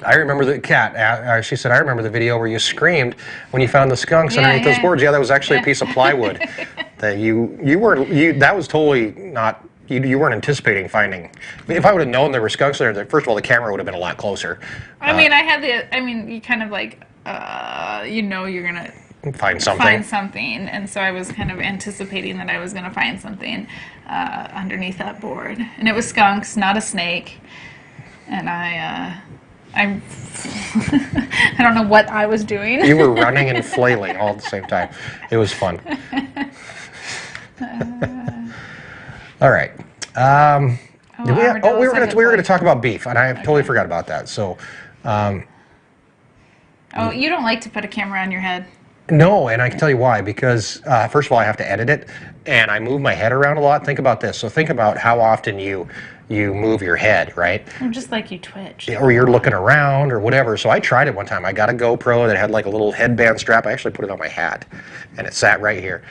I remember the cat. She said, "I remember the video where you screamed when you found the skunks Yeah, underneath those yeah. boards." Yeah, that was actually a piece of plywood that you weren't. That was totally not. You weren't anticipating finding. If I would have known there were skunks there, first of all, the camera would have been a lot closer. I mean, you kind of like, you're gonna Find something. find something, and so I was kind of anticipating that I was gonna find something underneath that board, and it was skunks, not a snake, and I I don't know what I was doing. You were running and flailing all at the same time. It was fun. All right. We were going to talk about beef, and I totally forgot about that. So, Oh, you don't like to put a camera on your head. no, and I can tell you why. Because first of all, I have to edit it, and I move my head around a lot. Think about this. So think about how often you move your head, right? I'm just like you twitch. Or you're looking around or whatever. So I tried it one time. I got a GoPro that had like a little headband strap. I actually put it on my hat, and it sat right here.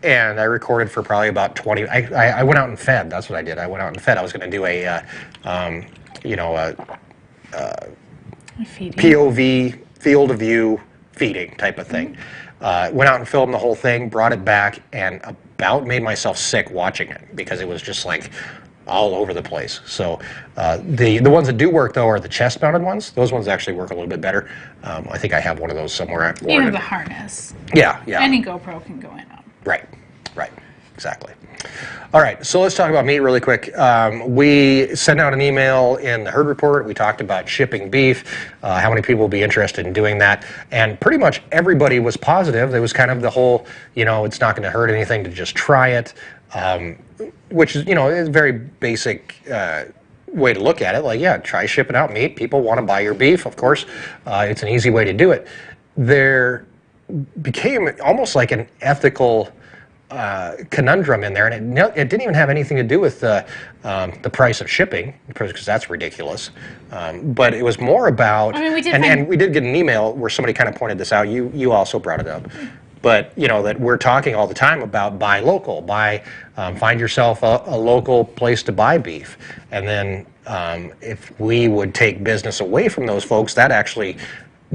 And I recorded for probably about 20. I went out and fed. That's what I did. I went out and fed. I was going to do a, Feeding. POV, field of view feeding type of thing. Went out and filmed the whole thing, brought it back, and about made myself sick watching it because it was just like all over the place. So the ones that do work though are the chest mounted ones. Those ones actually work a little bit better. I think I have one of those somewhere. I've You worn have it. the harness. Yeah. Any GoPro can go in on. Right, exactly. All right, so let's talk about meat really quick. We sent out an email in the herd report. We talked about shipping beef, how many people will be interested in doing that, and pretty much everybody was positive. There was kind of the whole, it's not going to hurt anything to just try it, which is, is a very basic way to look at it. Like, yeah, try shipping out meat. People want to buy your beef, of course. It's an easy way to do it. There became almost like an ethical conundrum in there, and it didn't even have anything to do with the price of shipping, because that's ridiculous. But it was more about, I mean, we did and we did get an email where somebody kind of pointed this out. You also brought it up. But that we're talking all the time about buy local, find yourself a local place to buy beef, and then if we would take business away from those folks, that actually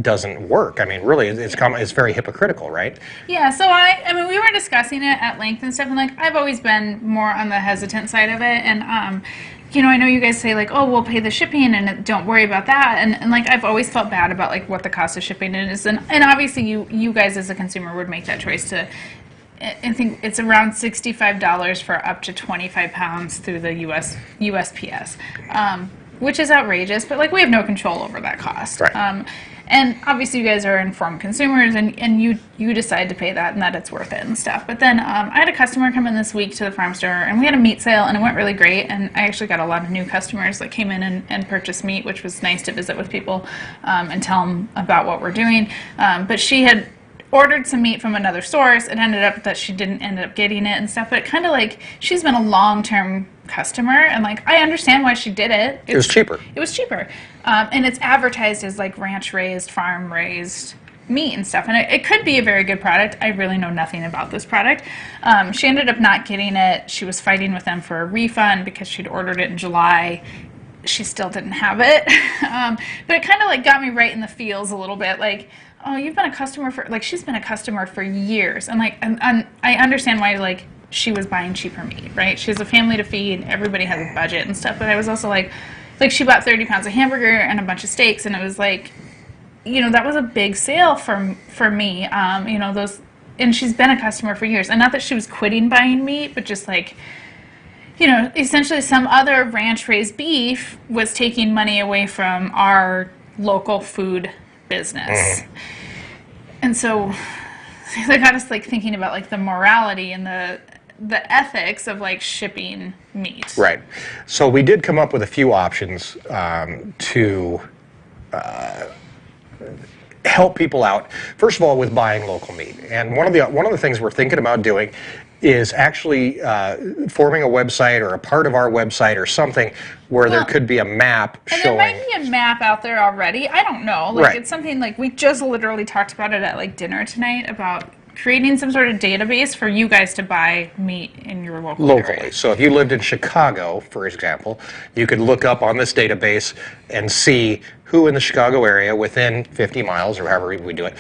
doesn't work. I mean, really, it's very hypocritical, right? Yeah, so I mean, we were discussing it at length and stuff, and like I've always been more on the hesitant side of it, and I know you guys say like, oh, we'll pay the shipping and don't worry about that, and like I've always felt bad about like what the cost of shipping is, and obviously you guys as a consumer would make that choice to. I think it's around $65 for up to 25 pounds through the USPS, which is outrageous, but like we have no control over that cost. Right. And obviously you guys are informed consumers, and you decide to pay that and that it's worth it and stuff. But then I had a customer come in this week to the farm store, and we had a meat sale, and it went really great. And I actually got a lot of new customers that came in and purchased meat, which was nice to visit with people and tell them about what we're doing. But she had ordered some meat from another source. It ended up that she didn't end up getting it and stuff. But kind of like she's been a long-term customer, and like I understand why she did it. It was cheaper. It was cheaper, and it's advertised as like ranch raised, farm raised meat and stuff, and it could be a very good product. I really know nothing about this product. She ended up not getting it. She was fighting with them for a refund because she'd ordered it in July. She still didn't have it, but it kind of like got me right in the feels a little bit, like, oh, you've been a customer for, like, she's been a customer for years, and like, and I understand why, like, she was buying cheaper meat, right? She has a family to feed, everybody has a budget and stuff, but I was also like she bought 30 pounds of hamburger and a bunch of steaks, and it was like, that was a big sale for me, those, and she's been a customer for years, and not that she was quitting buying meat, but just like, essentially some other ranch-raised beef was taking money away from our local food business. And so that got us like thinking about like the morality and the ethics of like shipping meat. Right. So we did come up with a few options to help people out. First of all, with buying local meat, and one of the things we're thinking about doing is actually forming a website or a part of our website or something where there could be a map and showing. There might be a map out there already. I don't know. Like Right. It's something like we just literally talked about it at like dinner tonight about creating some sort of database for you guys to buy meat in your local Locally. area. So if you lived in Chicago, for example, you could look up on this database and see who in the Chicago area within 50 miles or however we do it,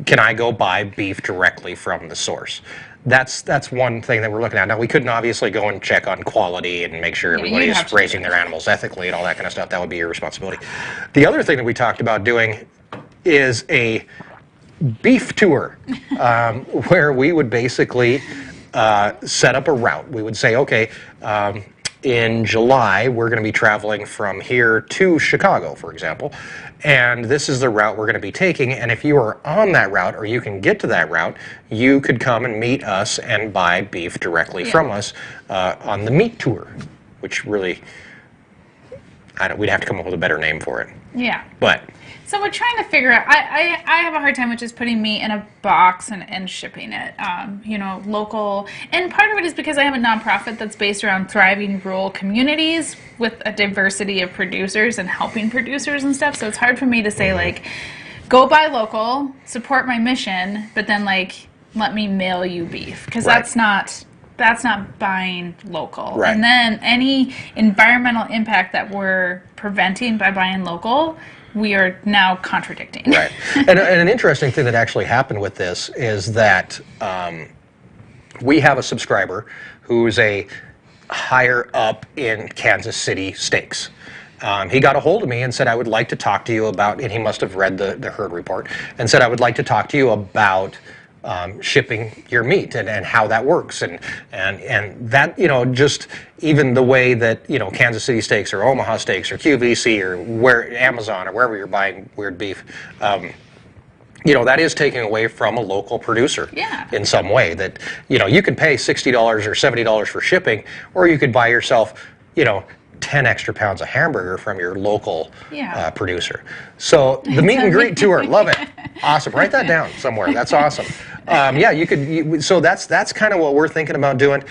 can I go buy beef directly from the source. That's one thing that we're looking at. Now, we couldn't obviously go and check on quality and make sure everybody you'd have is to raising their animals ethically and all that kind of stuff. That would be your responsibility. The other thing that we talked about doing is a beef tour, where we would basically set up a route. We would say, okay, in July, we're going to be traveling from here to Chicago, for example, and this is the route we're going to be taking, and if you are on that route, or you can get to that route, you could come and meet us and buy beef directly from us on the meat tour, which really, we'd have to come up with a better name for it. Yeah. But so we're trying to figure out, I have a hard time with just putting meat in a box and shipping it, local. And part of it is because I have a nonprofit that's based around thriving rural communities with a diversity of producers and helping producers and stuff. So it's hard for me to say, like, go buy local, support my mission, but then, like, let me mail you beef. Because that's not buying local. Right. And then any environmental impact that we're preventing by buying local, we are now contradicting. Right. And an interesting thing that actually happened with this is that we have a subscriber who's a higher up in Kansas City steaks. He got a hold of me and said, I would like to talk to you about, and he must have read the herd report, and said, I would like to talk to you about shipping your meat and how that works, and that, just even the way that Kansas City steaks or Omaha steaks or QVC or where Amazon or wherever you're buying weird beef, that is taking away from a local producer in some way. That you could pay $60 or $70 for shipping, or you could buy yourself 10 extra pounds of hamburger from your local producer. So the meet and greet tour, love it. Awesome. Write that down somewhere. That's awesome. Yeah, you could. So that's kind of what we're thinking about doing.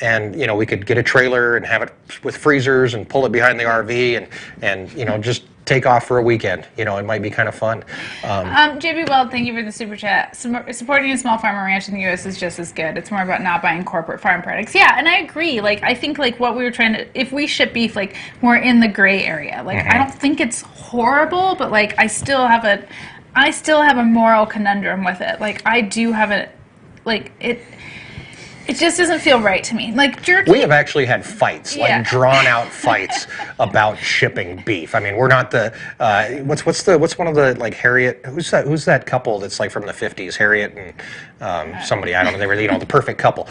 And we could get a trailer and have it with freezers and pull it behind the RV and just take off for a weekend. It might be kind of fun. JB Weld, thank you for the super chat. Supporting a small farm or ranch in the U.S. is just as good. It's more about not buying corporate farm products. Yeah, and I agree. I think what we were trying to, if we ship beef, we're in the gray area. I don't think it's horrible, but I still have a moral conundrum with it. I do have it just doesn't feel right to me. Jerky. We have actually had fights, drawn out fights about shipping beef. I mean, we're not the what's one of the Harriet? Who's that couple that's from the 50s? Harriet and somebody, I don't know. They were the perfect couple.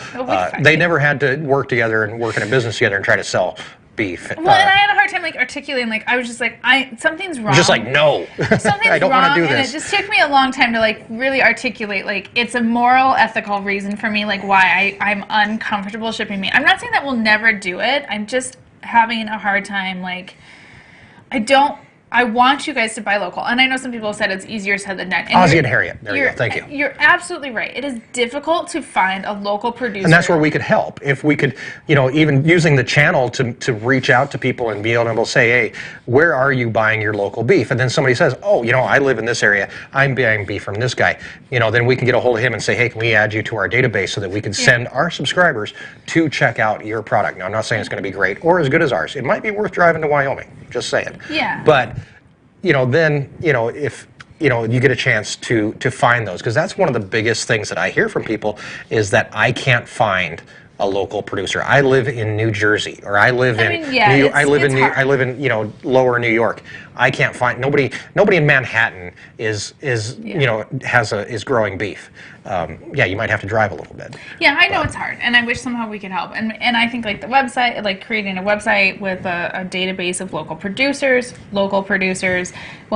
They never had to work together and work in a business together and try to sell beef. Well, and I had a hard time articulating. I was just something's wrong. Just no, something's I don't want to do this. And it just took me a long time to really articulate. It's a moral, ethical reason for me why I'm uncomfortable shipping meat. I'm not saying that we'll never do it. I'm just having a hard time. I want you guys to buy local. And I know some people have said it's easier said than done. Ozzy and Harriet. There you go. Thank you. You're absolutely right. It is difficult to find a local producer. And that's where we could help. If we could, even using the channel to reach out to people and be able to say, hey, where are you buying your local beef? And then somebody says, oh, I live in this area. I'm buying beef from this guy. Then we can get a hold of him and say, hey, can we add you to our database so that we can send our subscribers to check out your product? Now, I'm not saying it's going to be great or as good as ours. It might be worth driving to Wyoming. Just saying. Yeah. But then, if, you get a chance to find those, because that's one of the biggest things that I hear from people is that I can't find a local producer. I live in New Jersey, or I live in lower New York. I can't find nobody in Manhattan is growing beef. You might have to drive a little bit. Yeah, I know it's hard, and I wish somehow we could help. And I think the website, creating a website with a database of local producers, we'll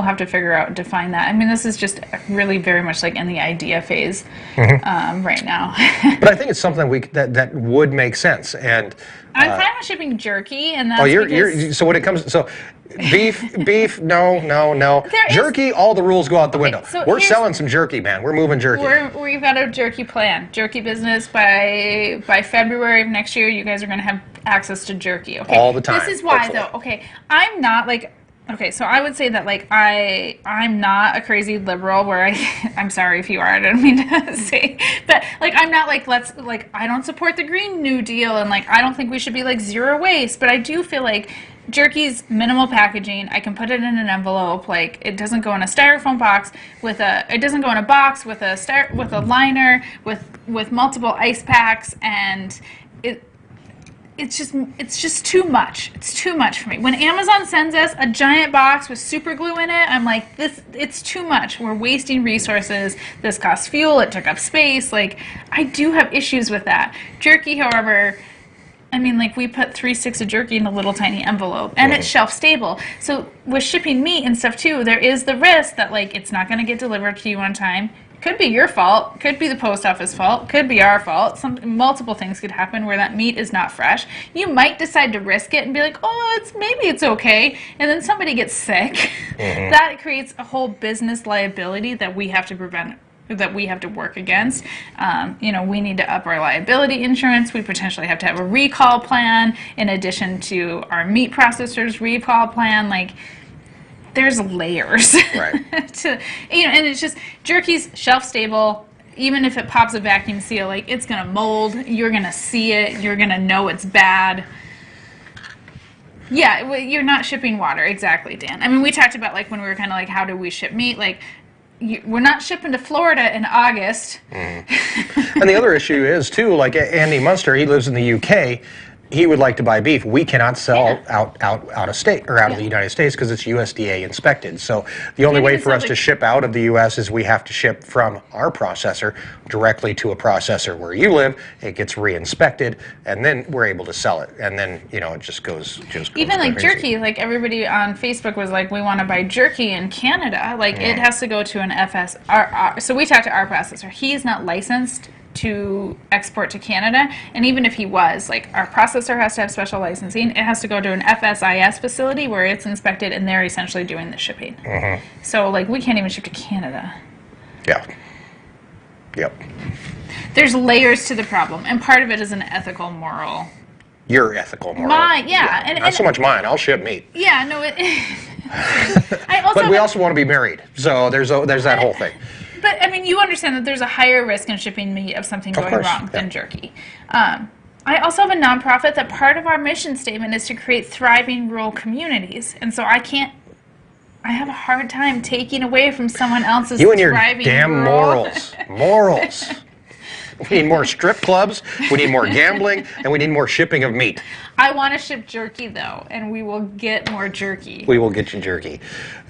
have to figure out and define that. I mean, this is just really very much in the idea phase right now. But I think it's something that would make sense. And I'm fine with shipping jerky, and that's so when it comes beef, no. Jerky, all the rules go out the window. So we're selling some jerky, man. We're moving jerky. We've got a jerky plan. Jerky business by February of next year. You guys are going to have access to jerky. Okay? All the time. This is why, hopefully. though. Okay, I'm not Okay, so I would say that I'm not a crazy liberal where I'm sorry if you are, I don't mean to say, but I'm not I don't support the Green New Deal, and I don't think we should be zero waste, but I do feel jerky's minimal packaging. I can put it in an envelope. It doesn't go in a styrofoam box it doesn't go in a box with a liner with multiple ice packs, and it's just too much. It's too much for me. When Amazon sends us a giant box with super glue in it, I'm it's too much. We're wasting resources. This costs fuel. It took up space. I do have issues with that. Jerky, however, I mean, we put 3 sticks of jerky in a little tiny envelope, and it's shelf stable. So with shipping meat and stuff too, there is the risk that it's not going to get delivered to you on time. Could be your fault, could be the post office fault, could be our fault. Multiple things could happen where that meat is not fresh. You might decide to risk it and be maybe it's okay, and then somebody gets sick. That creates a whole business liability that we have to prevent, that we have to work against. We need to up our liability insurance. We potentially have to have a recall plan in addition to our meat processors recall plan. There's layers. Right. And it's just, jerky's shelf stable. Even if it pops a vacuum seal, it's gonna mold. You're gonna see it. You're gonna know it's bad. Yeah, you're not shipping water. Exactly, Dan. I mean, we talked about when we were kind of how do we ship meat? We're not shipping to Florida in August. And the other issue is too, Andy Munster, he lives in the UK. He would like to buy beef. We cannot sell out of state or out of the United States because it's USDA inspected. So the only way for us to ship out of the U.S. is we have to ship from our processor directly to a processor where you live. It gets re-inspected, and then we're able to sell it. And then it just goes. Even jerky, everybody on Facebook was we want to buy jerky in Canada. It has to go to an FS. So we talked to our processor. He's not licensed to export to Canada, and even if he was, our processor has to have special licensing. It has to go to an FSIS facility where it's inspected, and they're essentially doing the shipping. So we can't even ship to Canada. Yeah. Yep. There's layers to the problem, and part of it is an ethical, moral. Your ethical moral. Mine, yeah. And, Not so much mine. I'll ship meat. Yeah, no, it. I also But we also want to be married. So there's that whole thing. But, I mean, you understand that there's a higher risk in shipping meat of something going course, wrong yeah. than jerky. I also have a nonprofit that part of our mission statement is to create thriving rural communities. And so I have a hard time taking away from someone else's You and your thriving damn rural. morals. We need more strip clubs, we need more gambling, and we need more shipping of meat. I want to ship jerky, though, and we will get more jerky. We will get you jerky.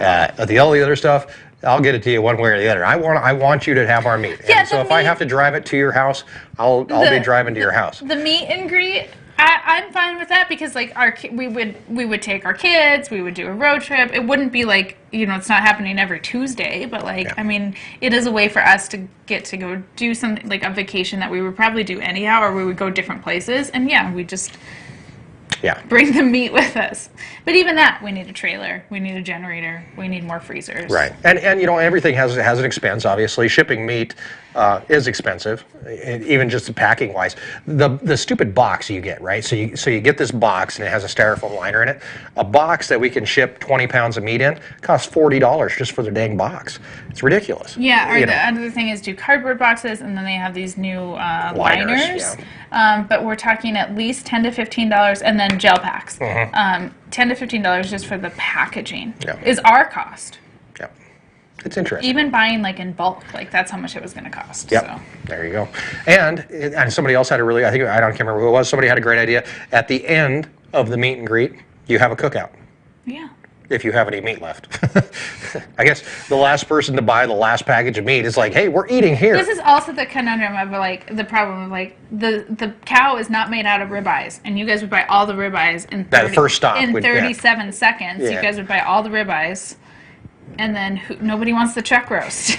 All the other stuff, I'll get it to you one way or the other. I want you to have our meat. Yeah, And so the if I meat- have to drive it to your house, I'll be driving to your house. The meet and greet, I'm fine with that because like we would take our kids, we would do a road trip. It wouldn't be like, it's not happening every Tuesday, but like, Yeah. I mean, it is a way for us to get to go do something like a vacation that we would probably do anyhow, or we would go different places. And yeah, we just Yeah. bring the meat with us. But even that, we need a trailer, we need a generator, we need more freezers. Right, and everything has an expense. Obviously, shipping meat is expensive, even just packing wise. The stupid box you get, right? So you get this box and it has a styrofoam liner in it. A box that we can ship 20 pounds of meat in costs $40 just for the dang box. It's ridiculous. Yeah, or You the know. other thing is do cardboard boxes, and then they have these new liners. yeah. But we're talking at least $10 to $15, and then gel packs. Mm-hmm. $10 to $15 just for the packaging Yeah. is our cost. Yep. It's interesting. Even buying like in bulk, like that's how much it was going to cost. Yep. So. There you go. And somebody else had a really, I can't remember who it was. Somebody had a great idea. At the end of the meet and greet, you have a cookout. Yeah. If you have any meat left. I guess the last person to buy the last package of meat is like, hey, we're eating here. This is also the conundrum of like the problem of like the cow is not made out of ribeyes, and you guys would buy all the ribeyes in 30, That first stop in would- 37 seconds. Yeah. You guys would buy all the ribeyes, and then nobody wants the chuck roast.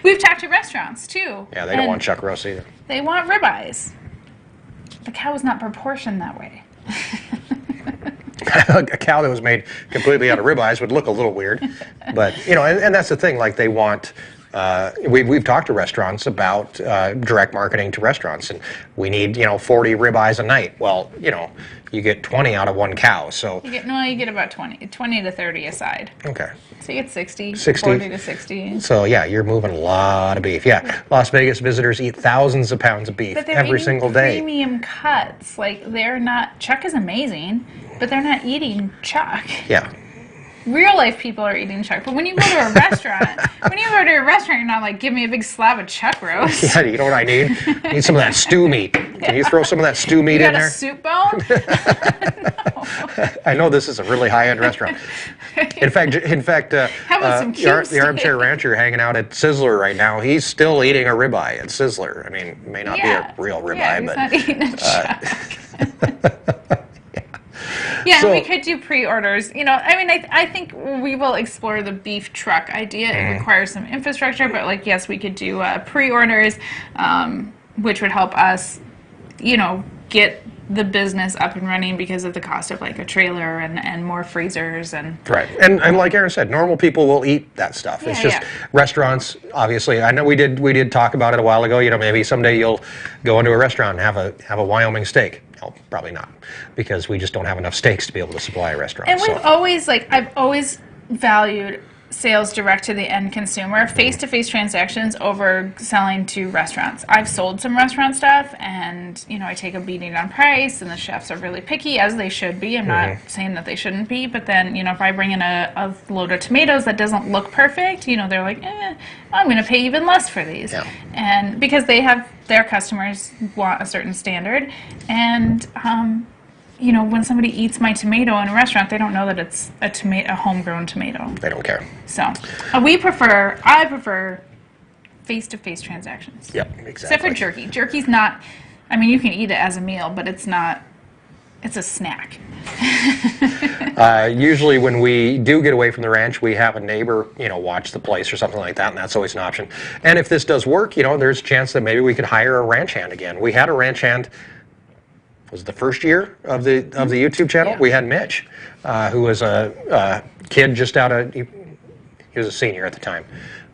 We've talked to restaurants too. Yeah, they don't and want chuck roast either. They want ribeyes. The cow is not proportioned that way. A cow that was made completely out of ribeyes would look a little weird, but and that's the thing. Like they want. We've talked to restaurants about direct marketing to restaurants, and we need 40 ribeyes a night. Well, you get 20 out of one cow, so You get about 20 to 30 aside. okay. So you get 60, 60. 40 to 60. So yeah, you're moving a lot of beef. Yeah, Las Vegas visitors eat thousands of pounds of beef But they're every eating single day. premium cuts. Like they're not. Chuck is amazing, but they're not eating chuck. Yeah. Real life people are eating chuck, but when you go to a restaurant, you're not like, give me a big slab of chuck roast. Yeah, you know what I need? I need some of that stew meat. Can you throw some of that stew meat You in got a there? soup bone? I know this is a really high-end restaurant. In fact, How about some cube the Armchair steak? Rancher hanging out at Sizzler right now. He's still eating a ribeye at Sizzler. I mean, it may not be a real ribeye, yeah, he's but not eating a chuck. Yeah, So- and we could do pre-orders. I think we will explore the beef truck idea. Mm-hmm. It requires some infrastructure, but yes, we could do pre-orders, which would help us, get the business up and running because of the cost of like a trailer and more freezers and. right. And like Erin said, normal people will eat that stuff. It's Yeah, just yeah. restaurants. Obviously, I know we did talk about it a while ago. Maybe someday you'll go into a restaurant and have a Wyoming steak. No, probably not, because we just don't have enough steaks to be able to supply a restaurant. And so. I've always valued sales direct to the end consumer, face-to-face transactions over selling to restaurants. I've sold some restaurant stuff, and I take a beating on price, and the chefs are really picky, as they should be. I'm not saying that they shouldn't be, but then if I bring in a load of tomatoes that doesn't look perfect, they're like, I'm going to pay even less for these, Yeah. and because they have their customers want a certain standard, and when somebody eats my tomato in a restaurant, they don't know that it's a homegrown tomato. They don't care. So I prefer face-to-face transactions. Yep, exactly. Except for jerky. Jerky's not, you can eat it as a meal, but it's a snack. Usually when we do get away from the ranch, we have a neighbor, watch the place or something like that, and that's always an option. And if this does work, there's a chance that maybe we could hire a ranch hand again. We had a ranch hand, was it the first year of the YouTube channel? Yeah. We had Mitch, who was a kid just out of, He was a senior at the time.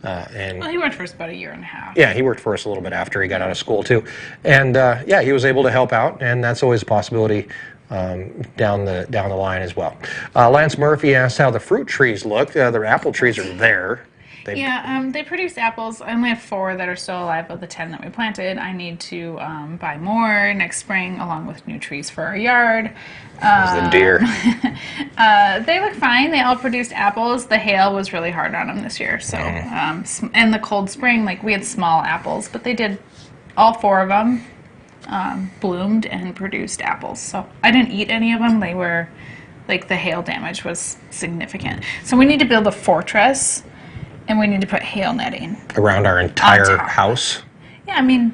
And Well, he worked for us about a year and a half. yeah, he worked for us a little bit after he got out of school too. And yeah, he was able to help out, and that's always a possibility down the line as well. Lance Murphy asked how the fruit trees look. The apple trees are there. They produce apples. I only have 4 that are still alive of the 10 that we planted. I need to buy more next spring, along with new trees for our yard. The deer. They look fine. They all produced apples. The hail was really hard on them this year. So, and the cold spring, like we had small apples, but they did, all 4 of them bloomed and produced apples. So I didn't eat any of them. They were, like the hail damage was significant. So we need to build a fortress. And we need to put hail netting Around our entire top. house. Yeah, I mean,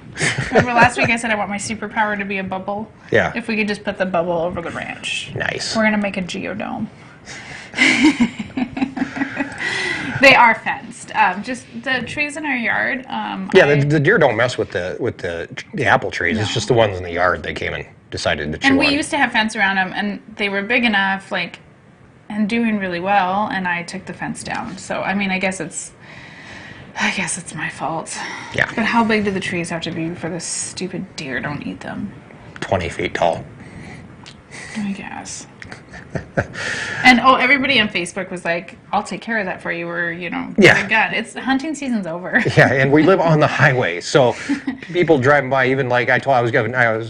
remember last week I said I want my superpower to be a bubble? Yeah. If we could just put the bubble over the ranch. Nice. We're going to make a geodome. They are fenced. Just the trees in our yard. Yeah, the deer don't mess with the apple trees. It's just the ones in the yard they came and decided to chew and on. we used to have fence around them, and they were big enough, like, and doing really well, and I took the fence down. So, I mean, I guess it's my fault. Yeah. But how big do the trees have to be for the stupid deer don't eat them? 20 feet tall. I guess. And everybody on Facebook was like, "I'll take care of that for you," or Yeah. get a gun. It's hunting season's over. Yeah, and we live on the highway, so people driving by, even like I was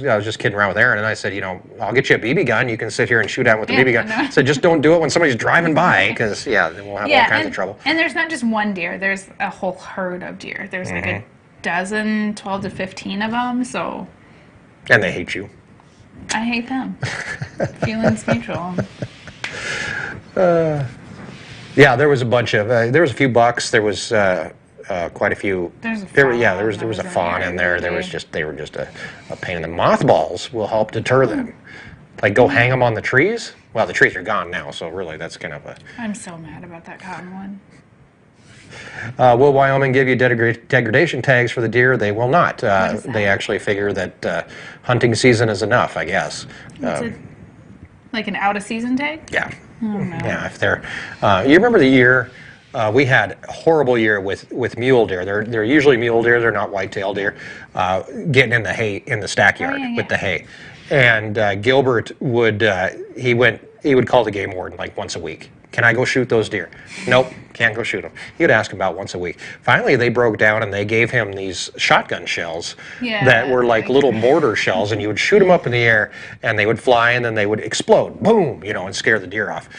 just kidding around with Erin, and I said, I'll get you a BB gun. You can sit here and shoot at with the Yeah, BB gun. I know. So just don't do it when somebody's driving by, because then we'll have all kinds of trouble. And there's not just one deer. There's a whole herd of deer. There's like a dozen, 12 to 15 of them. So And they hate you. I hate them. Feelings neutral. Yeah, there was a bunch of there was a few bucks. There was quite a few. There's a there fawn was a that was fawn in in there there. the other day. They were just a pain in the mothballs. Will help deter them. Like go hang them on the trees. Well, the trees are gone now, so really that's kind of a. I'm so mad about that cotton one. Will Wyoming give you degradation tags for the deer? They will not. is They that? actually figure that hunting season is enough, I guess. It's like an out of season tag? Yeah. Oh, no. Yeah, if they're, you remember the year we had a horrible year with mule deer. They're usually mule deer. They're not white-tailed deer. Getting in the hay in the stack yard with the hay, and Gilbert would he would call the game warden like once a week. Can I go shoot those deer? Nope, can't go shoot them. He would ask about once a week. Finally, they broke down and they gave him these shotgun shells that were like little mortar shells, and you would shoot them up in the air, and they would fly, and then they would explode, boom, and scare the deer off.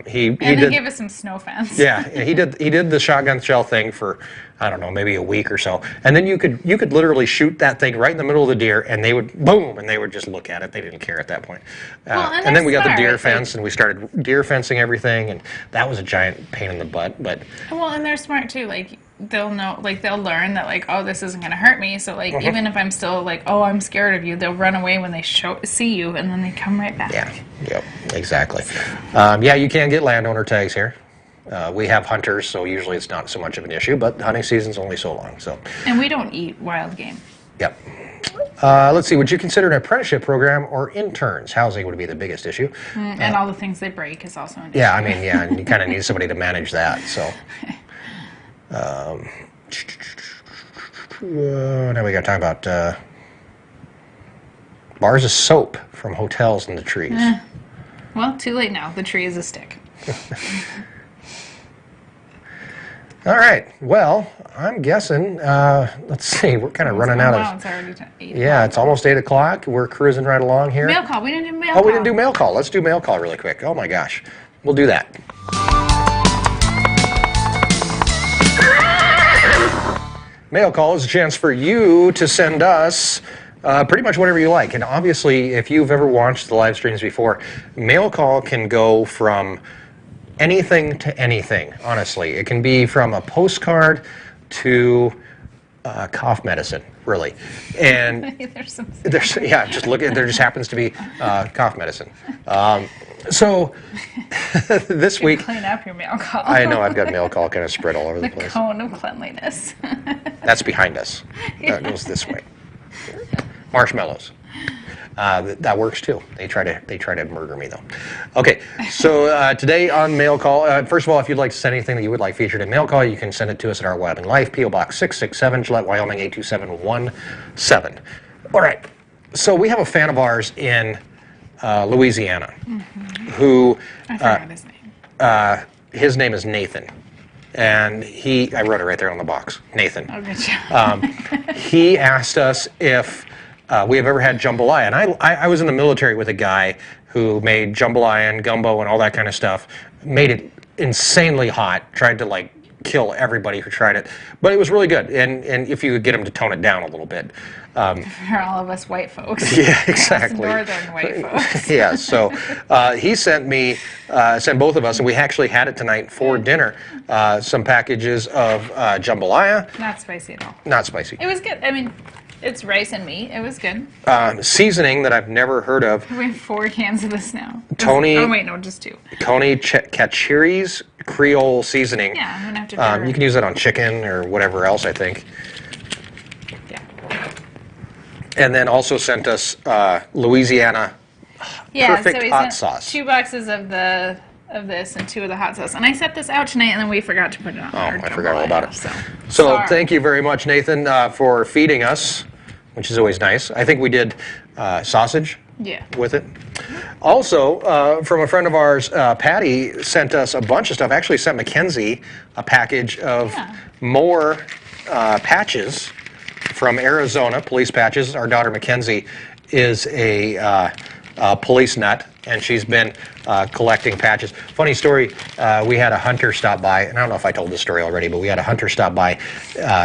He They gave us some snow fence. Yeah, he did the shotgun shell thing for, I don't know, maybe a week or so, and then you could literally shoot that thing right in the middle of the deer, and they would boom, and they would just look at it. They didn't care at that point. And then we got the deer fence, and we started deer fencing everything, and that was a giant pain in the butt. But And they're smart too. Like they'll know, like they'll learn that, like, oh, this isn't going to hurt me. So like even if I'm still like, oh, I'm scared of you, they'll run away when they see you, and then they come right back. yeah, yep, exactly. Yeah, you can get landowner tags here. We have hunters, so usually it's not so much of an issue, but hunting season's only so long. So, And we don't eat wild game. yep. Let's see, would you consider an apprenticeship program or interns? Housing would be the biggest issue. And all the things they break is also an issue. Yeah, I mean, yeah, and you kind of need somebody to manage that, so. Now we got to talk about bars of soap from hotels in the trees. Well, too late now. The tree is a stick. All right, well, I'm guessing, let's see, we're kind of running out Wow, of, it's already 8 yeah, it's almost 8 o'clock. We're cruising right along here. Mail call. We didn't do mail Oh, call. we didn't do mail call. Let's do mail call really quick. Oh my gosh. We'll do that. Mail call is a chance for you to send us pretty much whatever you like. And obviously, if you've ever watched the live streams before, mail call can go from anything to anything, honestly. It can be from a postcard to cough medicine, really. And just look at, there just happens to be cough medicine. So this week, Clean up your mail call. I know I've got mail call kind of spread all over the The place. cone of cleanliness. That's behind us. That goes this way. Marshmallows. That works too. They try to murder me though. Okay, so today on Mail Call, first of all, if you'd like to send anything that you would like featured in Mail Call, you can send it to us at our Wyoming Life, P.O. Box 667, Gillette, Wyoming 82717. All right, so we have a fan of ours in Louisiana who I forgot his name. his name is Nathan. And I wrote it right there on the box, Nathan. Oh, good job. He asked us if we have ever had jambalaya. And I was in the military with a guy who made jambalaya and gumbo and all that kind of stuff, made it insanely hot, tried to like kill everybody who tried it. But it was really good. And if you could get him to tone it down a little bit. For all of us white folks. Yeah, exactly. Us northern white folks. Yeah, so he sent both of us, and we actually had it tonight for dinner, some packages of jambalaya. Not spicy at all. Not spicy. It was good. I mean, it's rice and meat. It was good. Seasoning that I've never heard of. We have 4 cans of this now. Tony. Oh, wait, no, just 2. Tony Kachiri's Creole seasoning. Yeah, I'm going to have to You can use that on chicken or whatever else, I think. Yeah. And then also sent us Louisiana perfect so he hot sent sauce. 2 boxes of this and 2 of the hot sauce. And I set this out tonight, and then we forgot to put it on. I forgot all about it. So So thank you very much, Nathan, for feeding us, which is always nice. I think we did sausage with it. Also, from a friend of ours, Patty sent us a bunch of stuff. Actually sent Mackenzie a package of more patches from Arizona, police patches. Our daughter Mackenzie is a police nut, and she's been collecting patches. Funny story, we had a hunter stop by, and I don't know if I told this story already, but we had a hunter stop by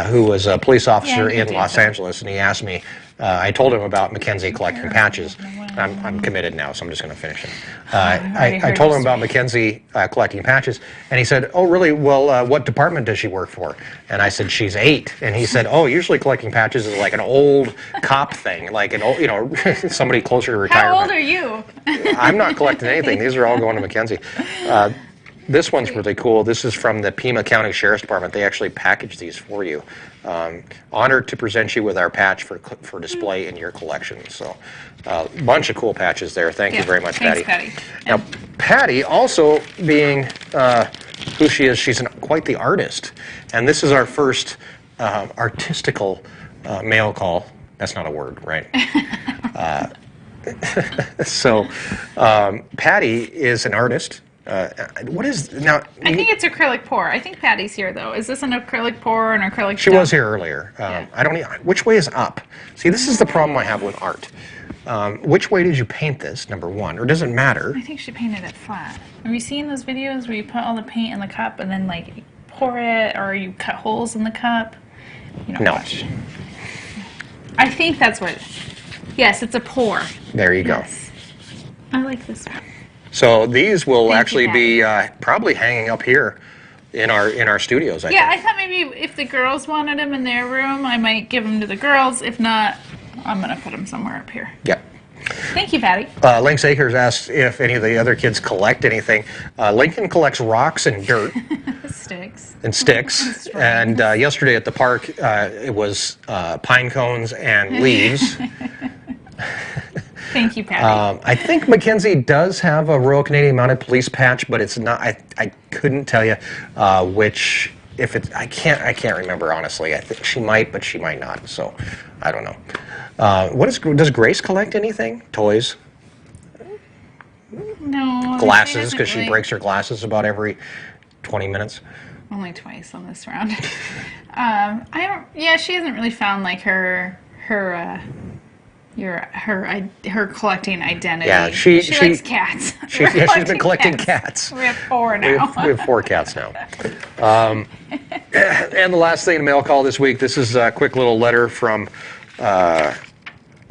who was a police officer in Los Angeles, and he asked me, I told him about Mackenzie collecting patches. I'm committed now, so I'm just going to finish it. I told him about Mackenzie collecting patches, and he said, "Oh, really? Well, what department does she work for?" And I said, "She's 8." And he said, "Oh, usually collecting patches is like an old cop thing, like an old, somebody closer to retirement." How old are you? I'm not collecting anything. These are all going to Mackenzie. This one's really cool. This is from the Pima County Sheriff's Department. They actually package these for you. Honored to present you with our patch for display in your collection. So, a bunch of cool patches there. Thank you very much, thanks, Patty. Patty. Now, Patty, also being who she is, she's quite the artist. And this is our first artistical mail call. That's not a word, right? So, Patty is an artist. What is now? I think it's acrylic pour. I think Patty's here though. Is this an acrylic pour or an acrylic? She was here earlier. I don't know which way is up. See, this is the problem I have with art. Which way did you paint this? Number one, or does it matter? I think she painted it flat. Have you seen those videos where you put all the paint in the cup and then like pour it, or you cut holes in the cup? You don't No. watch. I think that's what. Yes, it's a pour. There you go. Yes. I like this one. So these will Thank you, actually be probably hanging up here in our studios. I Yeah, think. I thought maybe if the girls wanted them in their room, I might give them to the girls. If not, I'm gonna put them somewhere up here. Yeah. Thank you, Patty. Lynx Acres asked if any of the other kids collect anything. Lincoln collects rocks and dirt Sticks. and sticks. And yesterday at the park, it was pine cones and leaves. Thank you, Patty. I think Mackenzie does have a Royal Canadian Mounted Police patch, but it's not. I couldn't tell you which. If it's, I can't remember honestly. I think she might, but she might not. So, I don't know. Does Grace collect anything? Toys, No. glasses, because she really- breaks her glasses about every 20 minutes. Only twice on this round. I don't. Yeah, she hasn't really found like her collecting identity. Yeah, she likes cats. She's been collecting cats. We have 4 We now. have 4 cats now. And the last thing in mail call this week, this is a quick little letter from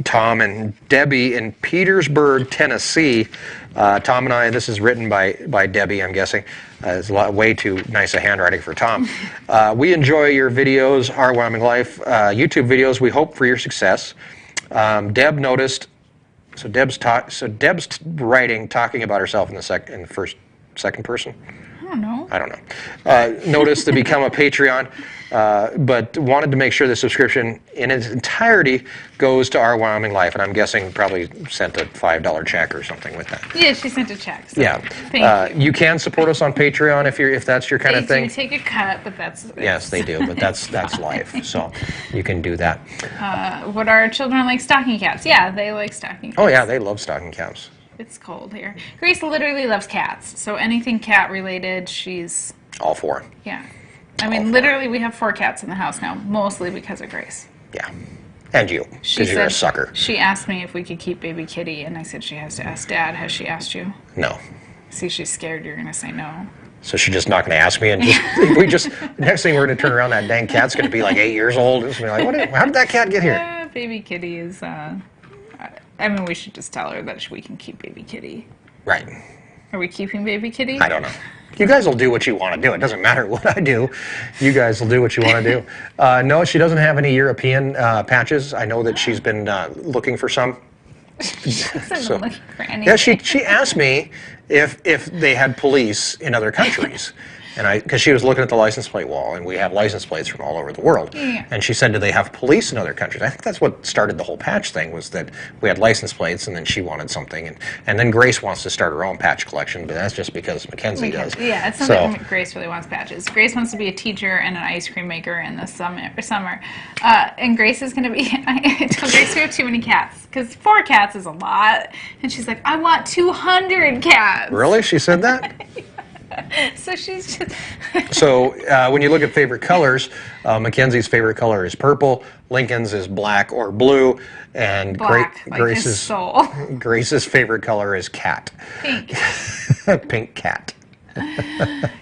Tom and Debbie in Petersburg, Tennessee. Tom and I, this is written by Debbie, I'm guessing. It's way too nice a handwriting for Tom. We enjoy your videos, Our Wyoming Life YouTube videos. We hope for your success. Deb noticed. So Deb's writing, talking about herself in the second person. don't know. I don't know. Notice to become a Patreon, but wanted to make sure the subscription in its entirety goes to our Wyoming Life, and I'm guessing probably sent a $5 check or something with that. Yeah, she sent a check. So Yeah. Thank you. You can support us on Patreon if that's your kind They of thing. do take a cut, but that's Yes, they do, but that's life, so you can do that. What our children like stocking caps? Yeah, they like stocking caps. Oh yeah, they love stocking caps. It's cold here. Grace literally loves cats, so anything cat related, she's All four. yeah. I mean, literally, we have 4 cats in the house now, mostly because of Grace. Yeah. And you, because you're a sucker. She asked me if we could keep baby Kitty, and I said she has to ask Dad. Has she asked you? No. See, she's scared you're gonna say no. So she's just not going to ask me, and next thing we're going to turn around, that dang cat's going to be like 8 years old. It's going to be like, how did that cat get here? Baby Kitty is. I mean, we should just tell her that we can keep baby Kitty. Right. Are we keeping baby Kitty? I don't know. You guys will do what you want to do. It doesn't matter what I do. You guys will do what you want to do. No, she doesn't have any European patches. I know that she's been looking for some. So, looking for anything. Yeah, she asked me if they had police in other countries, and because she was looking at the license plate wall, and we have license plates from all over the world. Yeah. And she said, "Do they have police in other countries?" I think that's what started the whole patch thing, was that we had license plates, and then she wanted something, and then Grace wants to start her own patch collection, but that's just because Mackenzie does. Yeah, it's something Grace really wants patches. Grace wants to be a teacher and an ice cream maker in the summer. And Grace is going to be, I told Grace we have too many cats, because 4 cats is a lot. And she's like, I want 200 cats. Really? She said that? So she's just... So when you look at favorite colors, Mackenzie's favorite color is purple, Lincoln's is black or blue, and Black, like his soul. Grace's favorite color is cat. Pink. Pink cat.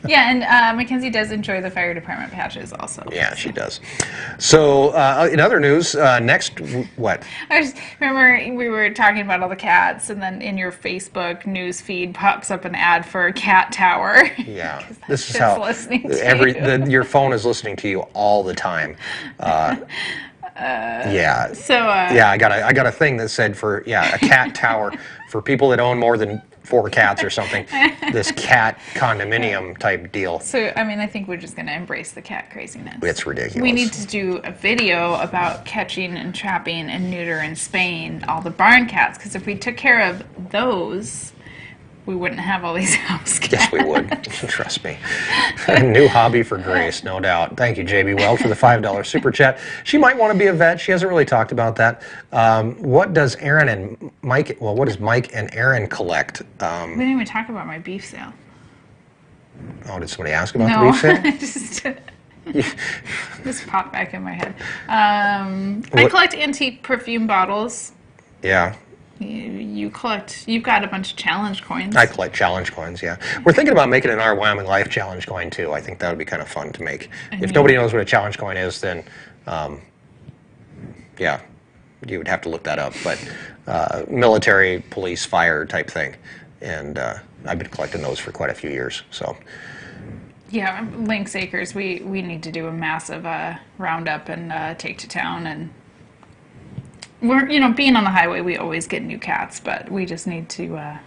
Yeah, and Mackenzie does enjoy the fire department patches also. Yeah, she does. So in other news, what? I just remember we were talking about all the cats, and then in your Facebook news feed pops up an ad for a cat tower. Yeah, this is shit's how listening to your phone is listening to you all the time. Yeah. So Yeah, I got a thing that said a cat tower for people that own more than 4 cats or something. This cat condominium type deal. So, I mean, I think we're just going to embrace the cat craziness. It's ridiculous. We need to do a video about catching and trapping and neuter and spaying all the barn cats, because if we took care of those, we wouldn't have all these house cats. Yes, we would. Trust me. A new hobby for Grace, no doubt. Thank you, JB Weld, for the $5 super chat. She might want to be a vet. She hasn't really talked about that. What does Erin and Mike? Well, what does Mike and Erin collect? We didn't even talk about my beef sale. Oh, did somebody ask about No, the beef sale? just popped back in my head. I collect antique perfume bottles. Yeah. You've got a bunch of challenge coins. I collect challenge coins, yeah. We're thinking about making an Our Wyoming Life challenge coin, too. I think that would be kind of fun to make. If nobody knows what a challenge coin is, then, yeah, you would have to look that up. But military, police, fire type thing. And I've been collecting those for quite a few years, so. Yeah, Lynx Acres, we need to do a massive roundup and take to town. And we're, being on the highway, we always get new cats, but we just need to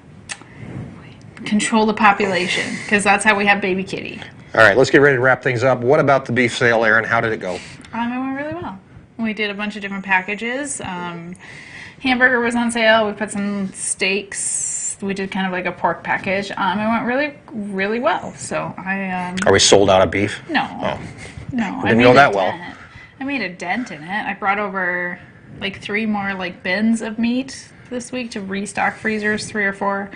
control the population, because that's how we have baby Kitty. All right, let's get ready to wrap things up. What about the beef sale, Erin? How did it go? It went really well. We did a bunch of different packages. Hamburger was on sale. We put some steaks. We did kind of like a pork package. It went really, really well. So Are we sold out of beef? No. Oh. No. Didn't go that well. I made a dent in it. I brought over like 3 more bins of meat this week to restock freezers, 3 or 4.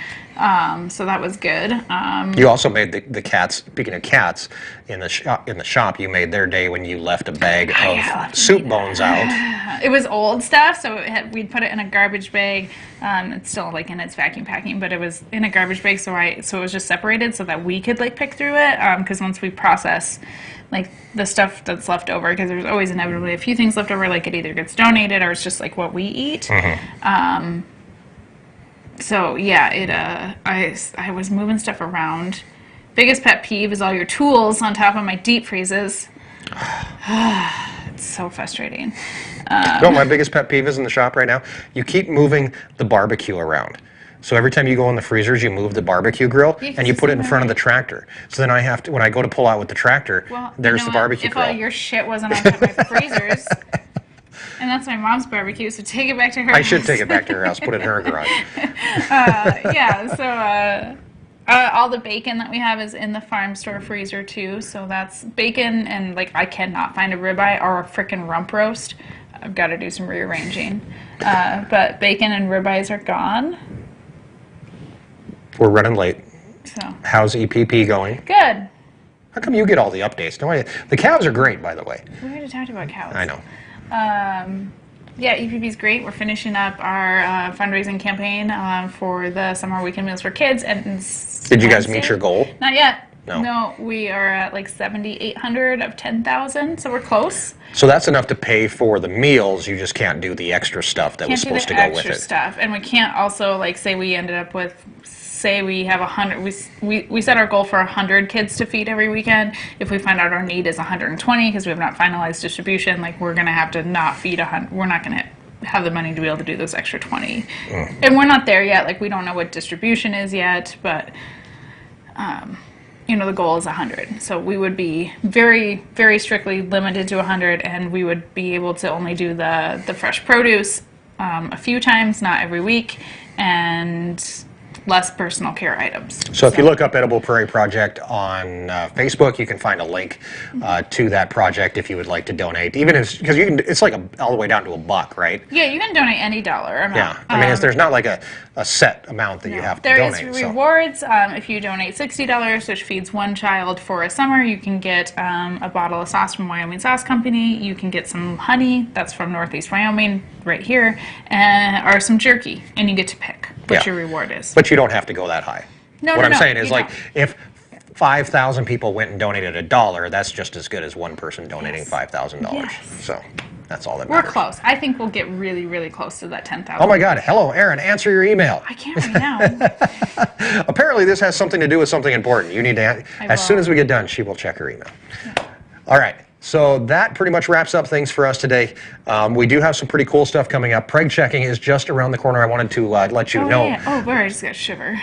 So that was good. You also made the cats. Speaking of cats, in the shop, you made their day when you left a bag of soup bones out. It was old stuff, so we'd put it in a garbage bag. It's still in its vacuum packing, but it was in a garbage bag, so it was just separated so that we could pick through it. Because once we process the stuff that's left over, because there's always inevitably a few things left over, it either gets donated or it's just what we eat. Mm-hmm. So yeah, I was moving stuff around. Biggest pet peeve is all your tools on top of my deep freezes. It's so frustrating. You know what my biggest pet peeve is in the shop right now? You keep moving the barbecue around. So every time you go in the freezers, you move the barbecue grill Yeah, 'cause and you it's put it in in the front of the right- tractor. So then I have to, when I go to pull out with the tractor, Well, there's you know the what? barbecue If grill. all your shit wasn't on top of my freezers, and that's my mom's barbecue, so take it back to her. I should take it back to her house, put it in her garage. Yeah, so all the bacon that we have is in the farm store freezer too. So that's bacon, and like I cannot find a ribeye or a frickin' rump roast. I've got to do some rearranging. But bacon and ribeyes are gone. We're running late. So How's EPP going? good. How come you get all the updates? The cows are great, by the way. We already talked about cows. I know. Yeah, EPP is great. We're finishing up our fundraising campaign for the summer weekend meals for kids. And Did you guys meet your goal? Not yet. No. We are at like 7,800 of 10,000, so we're close. So that's enough to pay for the meals. You just can't do the extra stuff that was Can't do supposed the to go with extra it. stuff, and we can't also like say we ended up with. Say we have 100. We set our goal for 100 kids to feed every weekend. If we find out our need is 120 because we have not finalized distribution, like we're gonna have to not feed 100. We're not gonna have the money to be able to do those extra 20, and we're not there yet. Like we don't know what distribution is yet, but the goal is 100. So we would be very, very strictly limited to 100, and we would be able to only do the fresh produce a few times, not every week, and less personal care items. So if you look up Edible Prairie Project on Facebook, you can find a link to that project if you would like to donate. Even because you can, it's like all the way down to $1, right? Yeah, you can donate any dollar amount. Yeah, I mean, there's not like a set amount that you have to There donate. is so- rewards. If you donate $60, which feeds one child for a summer, you can get a bottle of sauce from Wyoming Sauce Company. You can get some honey, that's from Northeast Wyoming, right here, or some jerky, and you get to pick what your reward is. But you don't have to go that high. No, what no, I'm no, saying is, you like, don't. if 5,000 people went and donated $1, that's just as good as one person donating $5,000. Yes. So that's all that We're matters. close. I think we'll get really, really close to that 10,000. Oh my God! Hello, Erin. Answer your email. I can't right now. Apparently, this has something to do with something important. You need to. As soon as we get done, she will check her email. All right. So that pretty much wraps up things for us today. We do have some pretty cool stuff coming up. Preg checking is just around the corner. I wanted to let you know. Yeah. Oh, boy, I just got a shiver.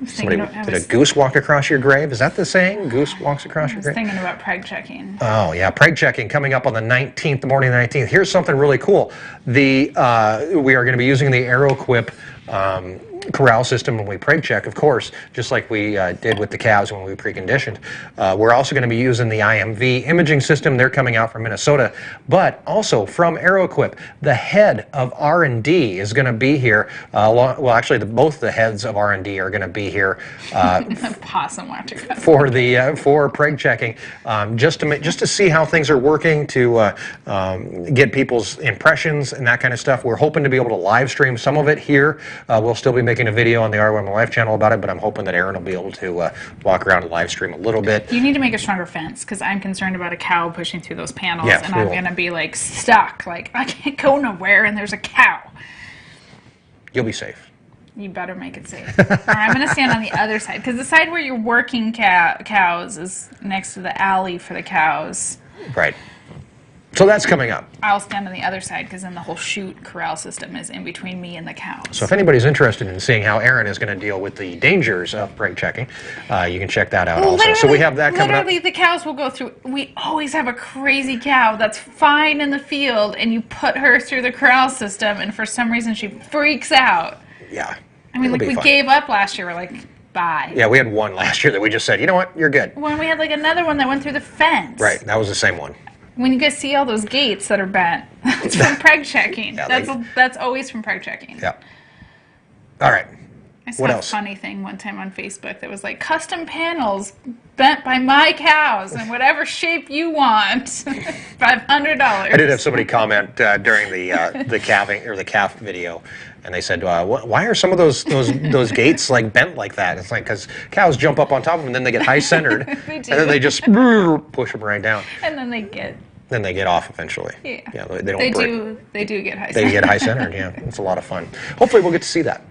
Somebody, did a goose walk across your grave? Is that the saying? Goose walks across I your was grave? thinking about preg checking. Oh, yeah. Preg checking coming up on the 19th, the morning of the 19th. Here's something really cool. We are going to be using the AeroQuip corral system when we preg check, of course, just like we did with the cows when we preconditioned. We're also going to be using the IMV imaging system. They're coming out from Minnesota, but also from AeroQuip. The head of R&D is going to be here. Well, actually, both the heads of R&D are going to be here Possum watcher. for preg checking, just to see how things are working, to get people's impressions and that kind of stuff. We're hoping to be able to live stream some of it here. We'll still be making a video on the Wyoming Life channel about it, but I'm hoping that Erin will be able to walk around and live stream a little bit. You need to make a stronger fence because I'm concerned about a cow pushing through those panels, Yes, and we I'm will. going to be like stuck. Like I can't go nowhere, and there's a cow. You'll be safe. You better make it safe. Or I'm going to stand on the other side because the side where you're working cows is next to the alley for the cows. Right. So that's coming up. I'll stand on the other side because then the whole chute corral system is in between me and the cows. So if anybody's interested in seeing how Erin is going to deal with the dangers of preg checking, you can check that out also. So we have that coming up. Literally, the cows will go through. We always have a crazy cow that's fine in the field, and you put her through the corral system, and for some reason she freaks out. Yeah. I mean, It'll like be we fun. gave up last year. We're like, bye. Yeah, we had one last year that we just said, you know what, you're good. When we had like another one that went through the fence. Right, that was the same one. When you guys see all those gates that are bent, that's from preg checking. Yeah, That's always from preg checking. Yeah. All right. I saw What a else? funny thing one time on Facebook that was like custom panels bent by my cows in whatever shape you want, $500. I did have somebody comment during the calving or the calf video, and they said, "Why are some of those gates like bent like that?" It's like because cows jump up on top of them, and then they get high centered, and then they just push them right down. And then they get then they get off eventually. Yeah. They don't break. They do get high. They get high-centered, yeah. It's a lot of fun. Hopefully we'll get to see that.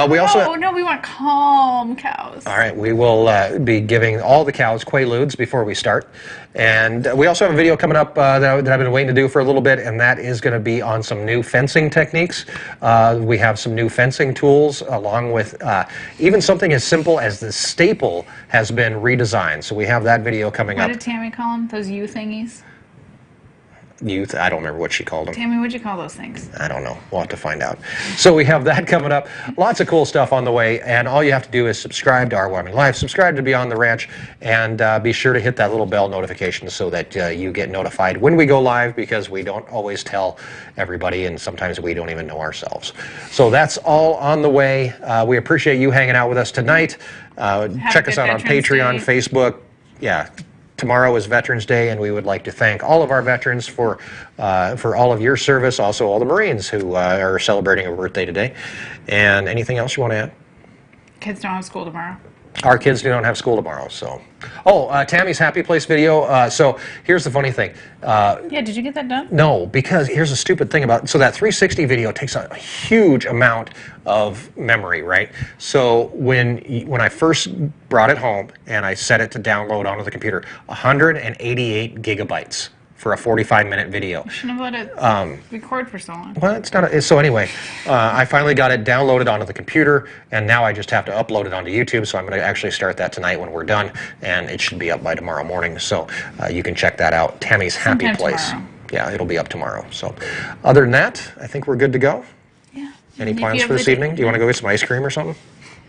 We also... No, we want calm cows. All right, we will be giving all the cows Quaaludes before we start. And we also have a video coming up that I've been waiting to do for a little bit, and that is going to be on some new fencing techniques. We have some new fencing tools, along with even something as simple as the staple has been redesigned. So we have that video coming up. What did Tammy call them? Those U thingies? Youth, I don't remember what she called them. Tammy, what'd you call those things? I don't know. We'll have to find out. So we have that coming up. Lots of cool stuff on the way, and all you have to do is subscribe to our Wyoming Life, subscribe to Beyond the Ranch, and be sure to hit that little bell notification so that you get notified when we go live, because we don't always tell everybody, and sometimes we don't even know ourselves. So that's all on the way. We appreciate you hanging out with us tonight. Check us out on Patreon, Facebook. Yeah. Tomorrow is Veterans Day, and we would like to thank all of our veterans for all of your service, also all the Marines who are celebrating a birthday today. And anything else you want to add? Kids don't have school tomorrow. Our kids don't have school tomorrow, so. Oh, Tammy's Happy Place video. So here's the funny thing. Yeah, did you get that done? No, because here's a stupid thing about, so that 360 video takes a huge amount of memory, right? So when I first brought it home and I set it to download onto the computer, 188 gigabytes for a 45-minute video. You shouldn't have let it record for so long. Well, it's not. So anyway, I finally got it downloaded onto the computer, and now I just have to upload it onto YouTube. So I'm going to actually start that tonight when we're done, and it should be up by tomorrow morning. So you can check that out. Tammy's Happy Sometime Place. tomorrow. Yeah, it'll be up tomorrow. So other than that, I think we're good to go. Yeah. Any If plans you for have this the- evening? Do you want to go get some ice cream or something?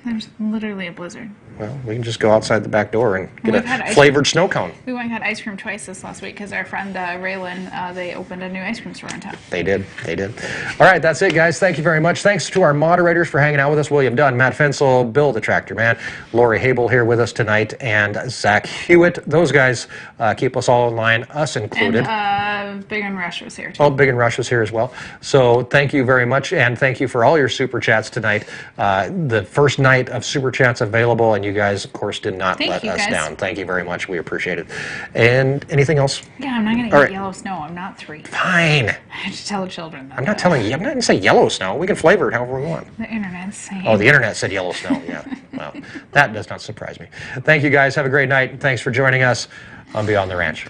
There's literally a blizzard. Well, we can just go outside the back door and get We've had a ice flavored snow cone. We went and had ice cream twice this last week because our friend Raylan, they opened a new ice cream store in town. They did. They did. All right, that's it, guys. Thank you very much. Thanks to our moderators for hanging out with us. William Dunn, Matt Fensel, Bill the Tractor Man, Lori Habel here with us tonight, and Zach Hewitt. Those guys keep us all in line, us included. And Big and Rush was here too. Oh, Big and Rush was here as well. So thank you very much, and thank you for all your Super Chats tonight. The first night of Super Chats available, and you guys, of course, did not Thank let you, us guys. down. Thank you very much. We appreciate it. And anything else? Yeah, I'm not going All to eat right. yellow snow. I'm not 3. Fine. I have to tell the children that. I'm not telling you. I'm not going to say yellow snow. We can flavor it however we want. The internet's saying. Oh, the internet said yellow snow. Yeah. Well, that does not surprise me. Thank you, guys. Have a great night. Thanks for joining us on Beyond the Ranch.